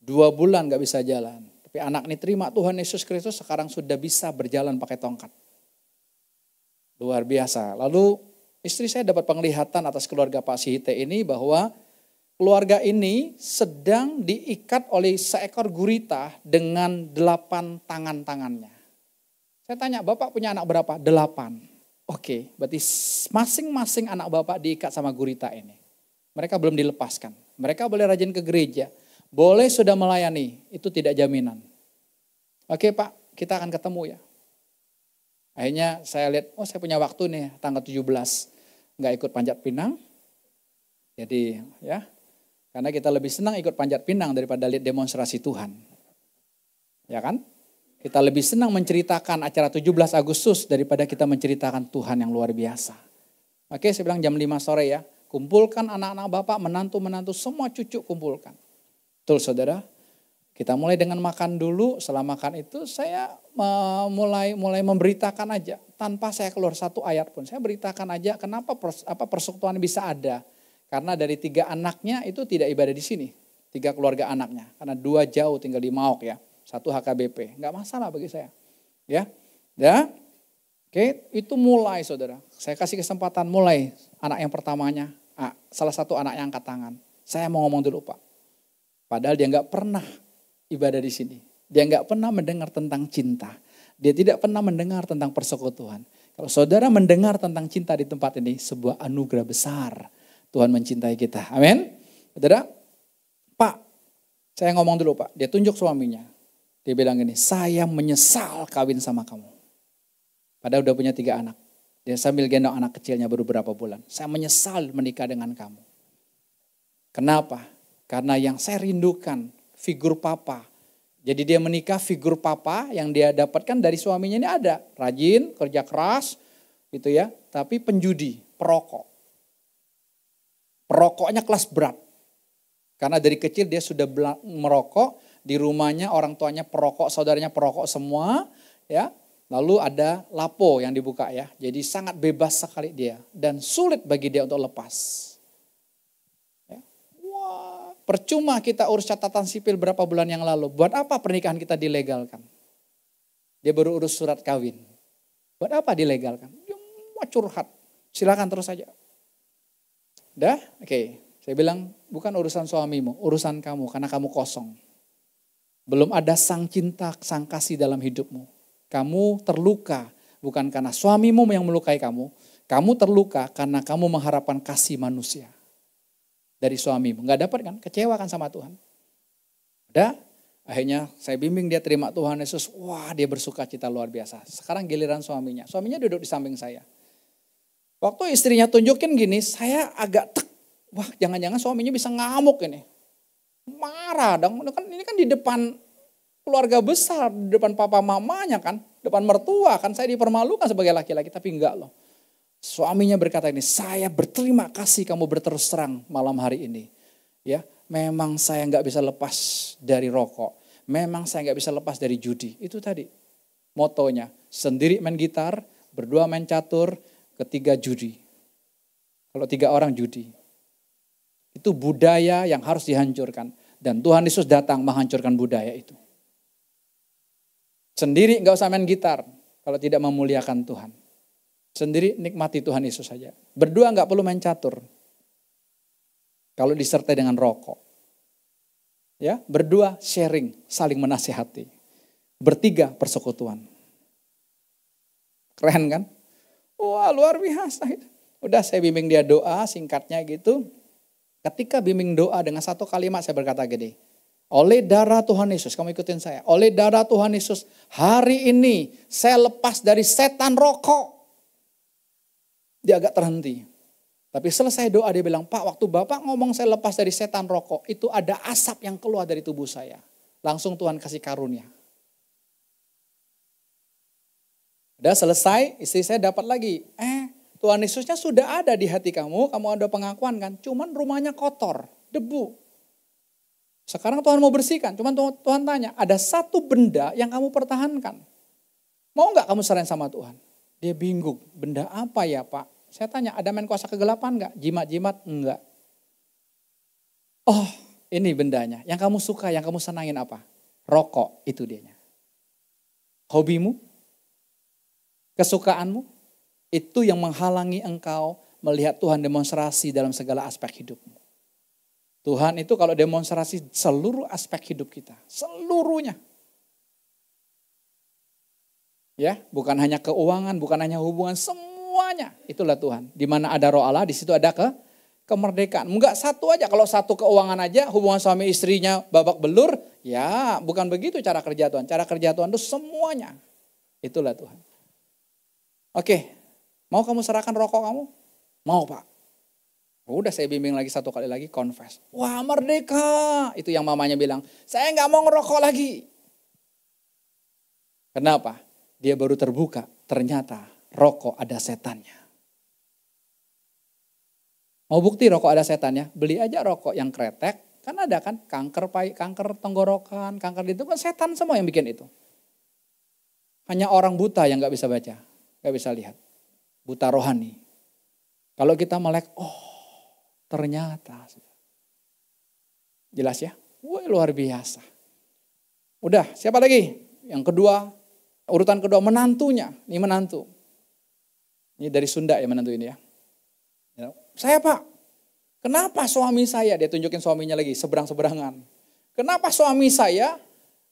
2 bulan gak bisa jalan. Tapi anak ini terima Tuhan Yesus Kristus sekarang sudah bisa berjalan pakai tongkat. Luar biasa. Lalu istri saya dapat penglihatan atas keluarga Pak Sihite ini bahwa keluarga ini sedang diikat oleh seekor gurita dengan 8 tangan-tangannya. Saya tanya, Bapak punya anak berapa? 8. Oke, berarti masing-masing anak bapak diikat sama gurita ini. Mereka belum dilepaskan. Mereka boleh rajin ke gereja. Boleh sudah melayani, itu tidak jaminan. Oke Pak, kita akan ketemu ya. Akhirnya saya lihat, oh saya punya waktu nih tanggal 17. Nggak ikut panjat pinang. Jadi ya, karena kita lebih senang ikut panjat pinang daripada lihat demonstrasi Tuhan. Ya kan? Kita lebih senang menceritakan acara 17 Agustus daripada kita menceritakan Tuhan yang luar biasa. Oke, saya bilang jam 5 sore ya. Kumpulkan anak-anak Bapak, menantu-menantu, semua cucu kumpulkan. Betul saudara? Kita mulai dengan makan dulu, setelah makan itu saya mulai memberitakan aja. Tanpa saya keluar satu ayat pun. Saya beritakan aja kenapa persekutuan bisa ada. Karena dari 3 anaknya itu tidak ibadah di sini. 3 keluarga anaknya. Karena 2 jauh tinggal di Maok ya. 1 HKBP. Enggak masalah bagi saya. Ya. Oke, itu mulai saudara. Saya kasih kesempatan mulai anak yang pertamanya. Salah satu anak yang angkat tangan. Saya mau ngomong dulu Pak. Padahal dia enggak pernah ibadah di sini. Dia enggak pernah mendengar tentang cinta. Dia tidak pernah mendengar tentang persekutuan. Kalau saudara mendengar tentang cinta di tempat ini, sebuah anugerah besar. Tuhan mencintai kita. Amin. Saudara, Pak, saya ngomong dulu Pak. Dia tunjuk suaminya. Dia bilang gini, saya menyesal kawin sama kamu. Padahal udah punya 3 anak. Dia sambil gendong anak kecilnya baru berapa bulan. Saya menyesal menikah dengan kamu. Kenapa? Karena yang saya rindukan figur papa. Jadi dia menikah figur papa yang dia dapatkan dari suaminya ini ada. Rajin, kerja keras gitu ya. Tapi penjudi, perokok. Perokoknya kelas berat. Karena dari kecil dia sudah merokok. Di rumahnya orang tuanya perokok, saudaranya perokok semua. Ya. Lalu ada lapo yang dibuka ya. Jadi sangat bebas sekali dia. Dan sulit bagi dia untuk lepas. Percuma kita urus catatan sipil berapa bulan yang lalu. Buat apa pernikahan kita dilegalkan? Dia baru urus surat kawin. Buat apa dilegalkan? Dia mau curhat. Silakan terus saja. Dah? Oke. Saya bilang bukan urusan suamimu. Urusan kamu karena kamu kosong. Belum ada sang cinta, sang kasih dalam hidupmu. Kamu terluka bukan karena suamimu yang melukai kamu. Kamu terluka karena kamu mengharapkan kasih manusia. Dari suamimu. Enggak dapat kan? Kecewa kan sama Tuhan. Udah, akhirnya saya bimbing dia terima Tuhan Yesus. Wah, dia bersuka cita luar biasa. Sekarang giliran suaminya. Suaminya duduk di samping saya. Waktu istrinya tunjukin gini, saya agak wah, jangan-jangan suaminya bisa ngamuk ini. Marah dong. Ini kan di depan keluarga besar, di depan papa mamanya kan, depan mertua kan saya dipermalukan sebagai laki-laki, tapi enggak loh. Suaminya berkata ini, saya berterima kasih kamu berterus terang malam hari ini. Ya, memang saya nggak bisa lepas dari rokok. Memang saya nggak bisa lepas dari judi. Itu tadi motonya. Sendiri main gitar, berdua main catur, ketiga judi. Kalau 3 orang judi. Itu budaya yang harus dihancurkan. Dan Tuhan Yesus datang menghancurkan budaya itu. Sendiri nggak usah main gitar kalau tidak memuliakan Tuhan. Sendiri nikmati Tuhan Yesus saja. Berdua nggak perlu main catur. Kalau disertai dengan rokok. Ya, berdua sharing, saling menasihati. Bertiga persekutuan. Keren kan? Wah, luar biasa itu. Udah saya bimbing dia doa singkatnya gitu. Ketika bimbing doa dengan 1 kalimat saya berkata gini. Oleh darah Tuhan Yesus, kamu ikutin saya. Oleh darah Tuhan Yesus, hari ini saya lepas dari setan rokok. Dia agak terhenti. Tapi selesai doa dia bilang, Pak waktu Bapak ngomong saya lepas dari setan rokok, itu ada asap yang keluar dari tubuh saya. Langsung Tuhan kasih karunia. Udah selesai, istri saya dapat lagi. Tuhan Yesusnya sudah ada di hati kamu ada pengakuan kan. Cuman rumahnya kotor, debu. Sekarang Tuhan mau bersihkan, cuman Tuhan tanya, ada satu benda yang kamu pertahankan. Mau gak kamu serahin sama Tuhan? Dia bingung, benda apa ya Pak? Saya tanya, ada main kuasa kegelapan enggak? Jimat-jimat? Enggak. Oh, ini bendanya. Yang kamu suka, yang kamu senangin apa? Rokok, itu dianya. Hobimu? Kesukaanmu? Itu yang menghalangi engkau melihat Tuhan demonstrasi dalam segala aspek hidupmu. Tuhan itu kalau demonstrasi seluruh aspek hidup kita. Seluruhnya. Ya, bukan hanya keuangan, bukan hanya hubungan, semuanya. Itulah Tuhan. Di mana ada roh Allah, di situ ada kemerdekaan. Enggak satu aja, kalau satu keuangan aja hubungan suami istrinya babak belur, ya bukan begitu cara kerja Tuhan. Cara kerja Tuhan itu semuanya. Itulah Tuhan. Oke, mau kamu serahkan rokok kamu? Mau Pak. Udah saya bimbing lagi satu kali lagi, confess. Wah merdeka, itu yang mamanya bilang, saya nggak mau ngerokok lagi. Kenapa? Dia baru terbuka, ternyata rokok ada setannya. Mau bukti rokok ada setannya? Beli aja rokok yang kretek. Kan ada kan kanker tenggorokan, kanker itu kan setan semua yang bikin itu. Hanya orang buta yang gak bisa baca, gak bisa lihat. Buta rohani. Kalau kita melek, oh ternyata. Jelas ya? Wah luar biasa. Udah siapa lagi? Yang kedua, urutan kedua menantunya. Ini menantu. Ini dari Sunda ya menantu ini ya. Saya Pak, kenapa suami saya, dia tunjukin suaminya lagi, seberang-seberangan. Kenapa suami saya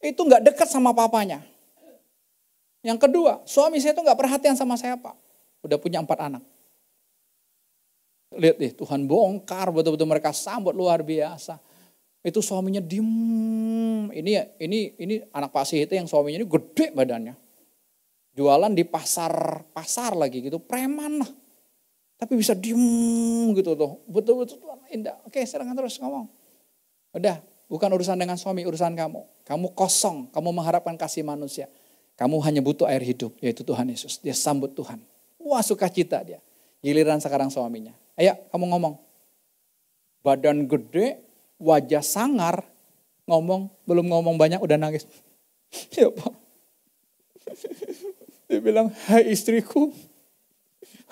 itu gak dekat sama papanya? Yang kedua, suami saya itu gak perhatian sama saya Pak. Udah punya 4 anak. Lihat nih, Tuhan bongkar betul-betul mereka sambut luar biasa. Itu suaminya diem. Ini anak Pak Sihite yang suaminya ini gede badannya. Jualan di pasar lagi gitu, preman lah. Tapi bisa diem gitu tuh. Betul-betul Tuhan indah. Oke silakan terus ngomong. Udah bukan urusan dengan suami, urusan kamu. Kamu kosong, kamu mengharapkan kasih manusia. Kamu hanya butuh air hidup, yaitu Tuhan Yesus. Dia sambut Tuhan. Wah sukacita dia. Giliran sekarang suaminya. Ayo kamu ngomong. Badan gede, wajah sangar. Ngomong, belum ngomong banyak udah nangis. Ya Pak. Dia bilang, hai istriku.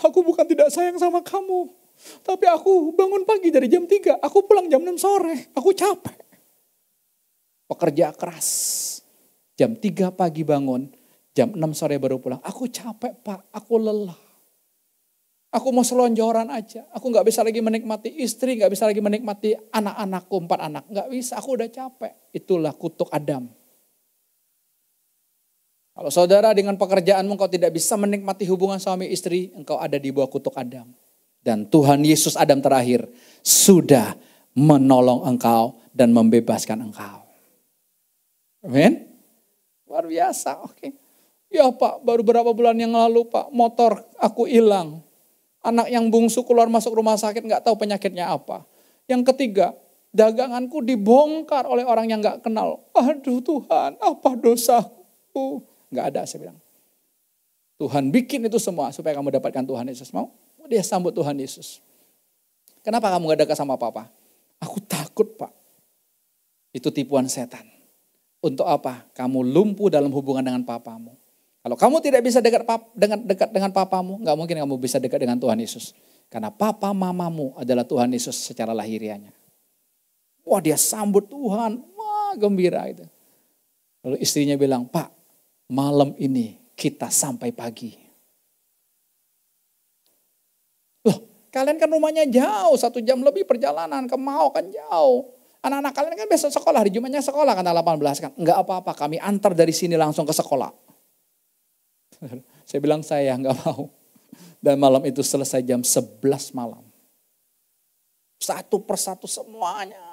Aku bukan tidak sayang sama kamu. Tapi aku bangun pagi dari jam 3. Aku pulang jam 6 sore. Aku capek. Pekerja keras. Jam 3 pagi bangun. Jam 6 sore baru pulang. Aku capek Pak. Aku lelah. Aku mau selonjoran aja. Aku gak bisa lagi menikmati istri. Gak bisa lagi menikmati anak-anakku 4 anak. Gak bisa. Aku udah capek. Itulah kutuk Adam. Kalau saudara dengan pekerjaanmu engkau tidak bisa menikmati hubungan suami istri, engkau ada di bawah kutuk Adam. Dan Tuhan Yesus Adam terakhir sudah menolong engkau dan membebaskan engkau. Amin. Luar biasa. Oke. Ya Pak, baru berapa bulan yang lalu Pak, motor aku hilang. Anak yang bungsu keluar masuk rumah sakit gak tahu penyakitnya apa. Yang ketiga, daganganku dibongkar oleh orang yang gak kenal. Aduh Tuhan, apa dosaku? Gak ada saya bilang. Tuhan bikin itu semua supaya kamu dapatkan Tuhan Yesus. Mau? Dia sambut Tuhan Yesus. Kenapa kamu gak dekat sama papa? Aku takut Pak. Itu tipuan setan. Untuk apa? Kamu lumpuh dalam hubungan dengan papamu. Kalau kamu tidak bisa dekat dengan papamu, gak mungkin kamu bisa dekat dengan Tuhan Yesus. Karena papa mamamu adalah Tuhan Yesus secara lahirianya. Wah dia sambut Tuhan. Wah gembira itu. Lalu istrinya bilang, Pak, malam ini kita sampai pagi. Loh, kalian kan rumahnya jauh, 1 jam lebih perjalanan, ke Mau kan jauh. Anak-anak kalian kan besok sekolah, hari Jumatnya sekolah kan 18 kan. Enggak apa-apa, kami antar dari sini langsung ke sekolah. Saya bilang saya enggak mau. Dan malam itu selesai jam 11 malam. Satu persatu semuanya.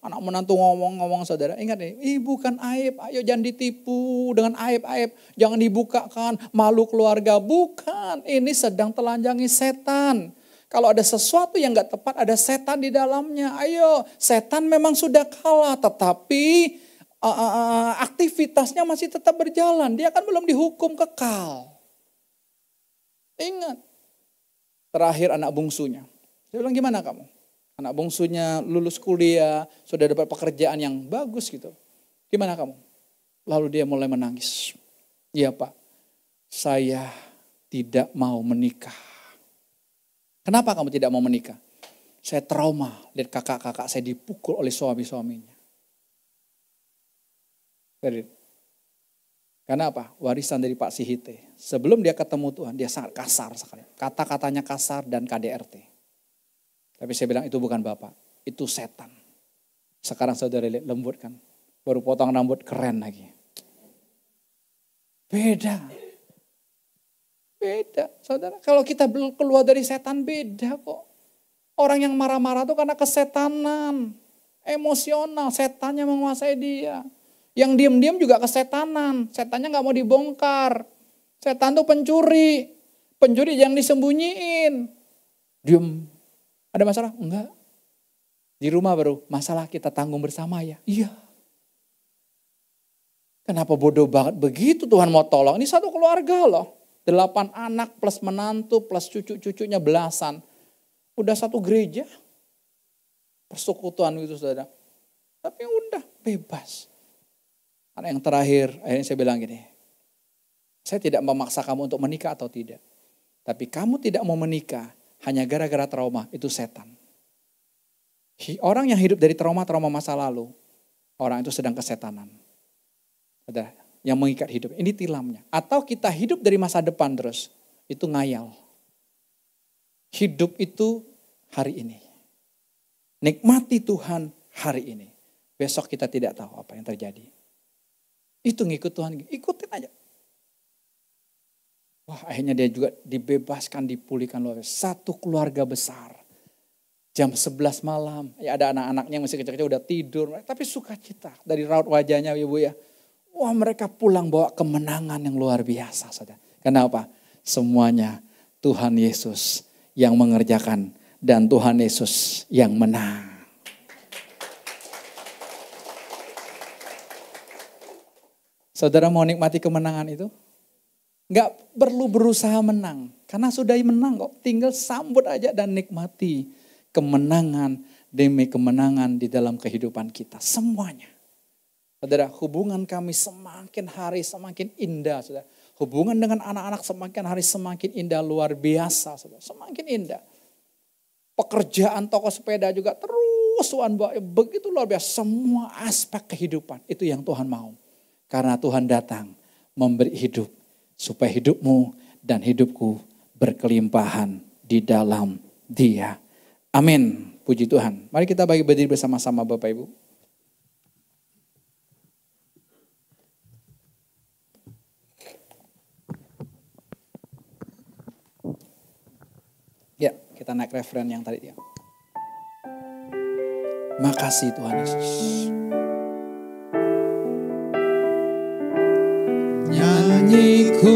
Anak menantu ngomong saudara, ingat nih, bukan aib, ayo jangan ditipu dengan aib-aib, jangan dibukakan, malu keluarga, bukan, ini sedang telanjangi setan. Kalau ada sesuatu yang gak tepat, ada setan di dalamnya, ayo, setan memang sudah kalah, tetapi aktivitasnya masih tetap berjalan, dia kan belum dihukum kekal. Ingat, terakhir anak bungsunya, saya bilang gimana kamu? Anak bungsunya lulus kuliah, sudah dapat pekerjaan yang bagus gitu. Gimana kamu? Lalu dia mulai menangis. Iya Pak, saya tidak mau menikah. Kenapa kamu tidak mau menikah? Saya trauma, lihat kakak-kakak saya dipukul oleh suami-suaminya. Karena apa? Warisan dari Pak Sihite. Sebelum dia ketemu Tuhan, dia sangat kasar sekali. Kata-katanya kasar dan KDRT. Tapi saya bilang itu bukan Bapak, itu setan. Sekarang saudara lihat lembut kan, baru potong rambut keren lagi. Beda. Beda saudara, kalau kita keluar dari setan beda kok. Orang yang marah-marah itu karena kesetanan. Emosional, setannya menguasai dia. Yang diam-diam juga kesetanan. Setannya gak mau dibongkar. Setan tuh pencuri. Pencuri jangan disembunyiin. Diam. Ada masalah? Enggak. Di rumah baru, masalah kita tanggung bersama ya. Iya. Kenapa bodoh banget begitu Tuhan mau tolong? Ini satu keluarga loh. 8 anak plus menantu plus cucu-cucunya belasan. Udah satu gereja. Persekutuan gitu saudara. Tapi udah bebas. Karena yang terakhir, akhirnya saya bilang gini. Saya tidak memaksa kamu untuk menikah atau tidak. Tapi kamu tidak mau menikah hanya gara-gara trauma, itu setan. Orang yang hidup dari trauma-trauma masa lalu, orang itu sedang kesetanan. Saudara, yang mengikat hidup. Ini tilamnya. Atau kita hidup dari masa depan terus, itu ngayal. Hidup itu hari ini. Nikmati Tuhan hari ini. Besok kita tidak tahu apa yang terjadi. Itu ngikut Tuhan, ikutin aja. Wah, akhirnya dia juga dibebaskan, dipulihkan luar biasa. Satu keluarga besar. Jam 11 malam, ya ada anak-anaknya yang masih kecil-kecil udah tidur. Tapi sukacita dari raut wajahnya ibu ya. Wah, mereka pulang bawa kemenangan yang luar biasa. Saudara. Kenapa? Semuanya Tuhan Yesus yang mengerjakan. Dan Tuhan Yesus yang menang. Saudara mau nikmati kemenangan itu? Enggak perlu berusaha menang. Karena sudah menang kok. Tinggal sambut aja dan nikmati kemenangan demi kemenangan di dalam kehidupan kita. Semuanya. Saudara, hubungan kami semakin hari semakin indah. Saudara. Hubungan dengan anak-anak semakin hari semakin indah. Luar biasa. Saudara. Semakin indah. Pekerjaan toko sepeda juga terus Tuhan bawa. Begitu luar biasa. Semua aspek kehidupan. Itu yang Tuhan mau. Karena Tuhan datang memberi hidup. Supaya hidupmu dan hidupku berkelimpahan di dalam Dia. Amin. Puji Tuhan. Mari kita bagi berdiri bersama-sama Bapak Ibu. Ya, kita naik referen yang tadi ya. Makasih Tuhan Yesus. Nyanyi kudus,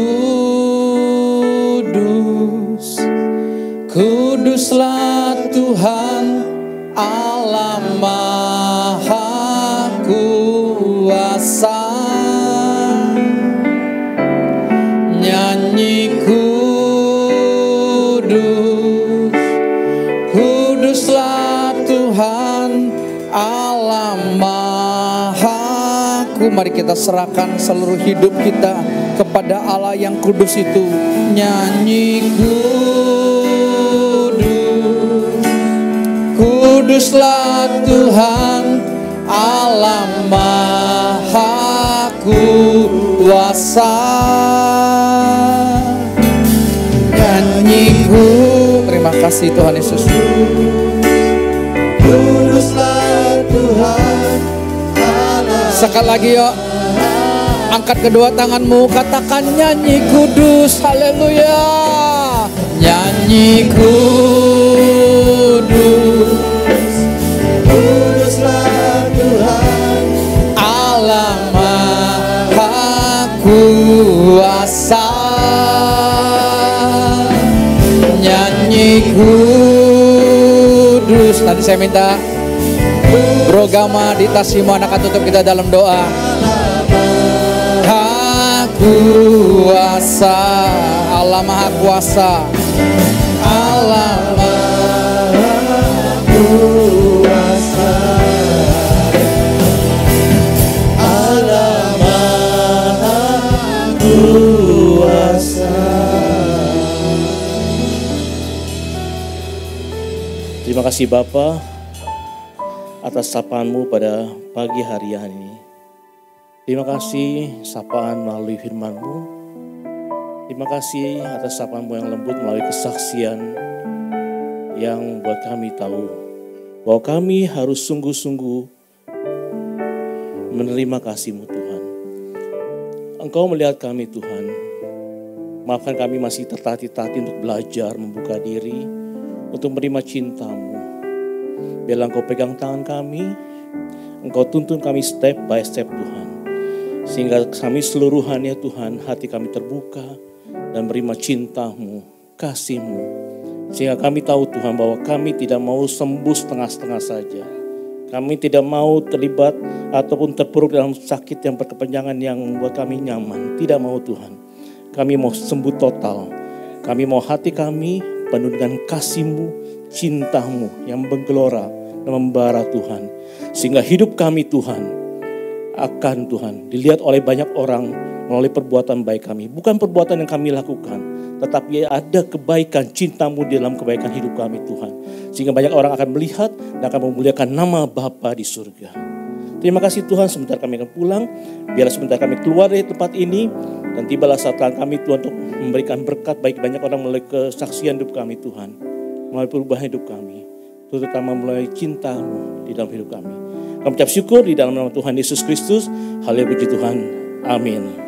kuduslah Tuhan Allah Maha Kuasa. Nyanyi kudus, kuduslah Tuhan Allah Maha Kuasa. Mari kita serahkan seluruh hidup kita kepada Allah yang kudus itu. Nyanyi kudus, kuduslah Tuhan Allah Maha Kuasa. Nyanyi kudus. Terima kasih Tuhan Yesus. Kuduslah Tuhan Allah. Sekali lagi yuk. Angkat kedua tanganmu, katakan nyanyi kudus, haleluya. Nyanyi kudus, kuduslah Tuhan Allah Maha Kuasa. Nyanyi kudus. Nanti saya minta Bro Gama di Tasimo anak tutup kita dalam doa. Kuasa, Allah Maha Kuasa, Allah Maha Kuasa, Allah Maha Kuasa. Terima kasih Bapa atas sapaanmu pada pagi hari ini. Terima kasih sapaan melalui firman-Mu. Terima kasih atas sapaan-Mu yang lembut melalui kesaksian yang membuat kami tahu bahwa kami harus sungguh-sungguh menerima kasih-Mu Tuhan. Engkau melihat kami Tuhan. Maafkan kami masih tertatih-tatih untuk belajar, membuka diri, untuk menerima cinta-Mu. Biarlah Engkau pegang tangan kami, Engkau tuntun kami step by step Tuhan. Sehingga kami seluruhannya Tuhan, hati kami terbuka dan menerima cinta-Mu, kasih-Mu. Sehingga kami tahu Tuhan bahwa kami tidak mau sembuh setengah-setengah saja. Kami tidak mau terlibat ataupun terpuruk dalam sakit yang berkepanjangan yang membuat kami nyaman. Tidak mau Tuhan. Kami mau sembuh total. Kami mau hati kami penuh dengan kasih-Mu, cinta-Mu yang menggelora dan membara Tuhan. Sehingga hidup kami Tuhan akan Tuhan dilihat oleh banyak orang melalui perbuatan baik kami. Bukan perbuatan yang kami lakukan, tetapi ada kebaikan cinta-Mu di dalam kebaikan hidup kami Tuhan. Sehingga banyak orang akan melihat dan akan memuliakan nama Bapa di surga. Terima kasih Tuhan, sebentar kami akan pulang. Biarlah sebentar kami keluar dari tempat ini. Dan tibalah saat kami Tuhan untuk memberikan berkat bagi banyak orang melalui kesaksian hidup kami Tuhan. Melalui perubahan hidup kami. Terutama melalui cinta-Mu di dalam hidup kami. Kami ucap syukur di dalam nama Tuhan Yesus Kristus. Haleluya puji Tuhan. Amin.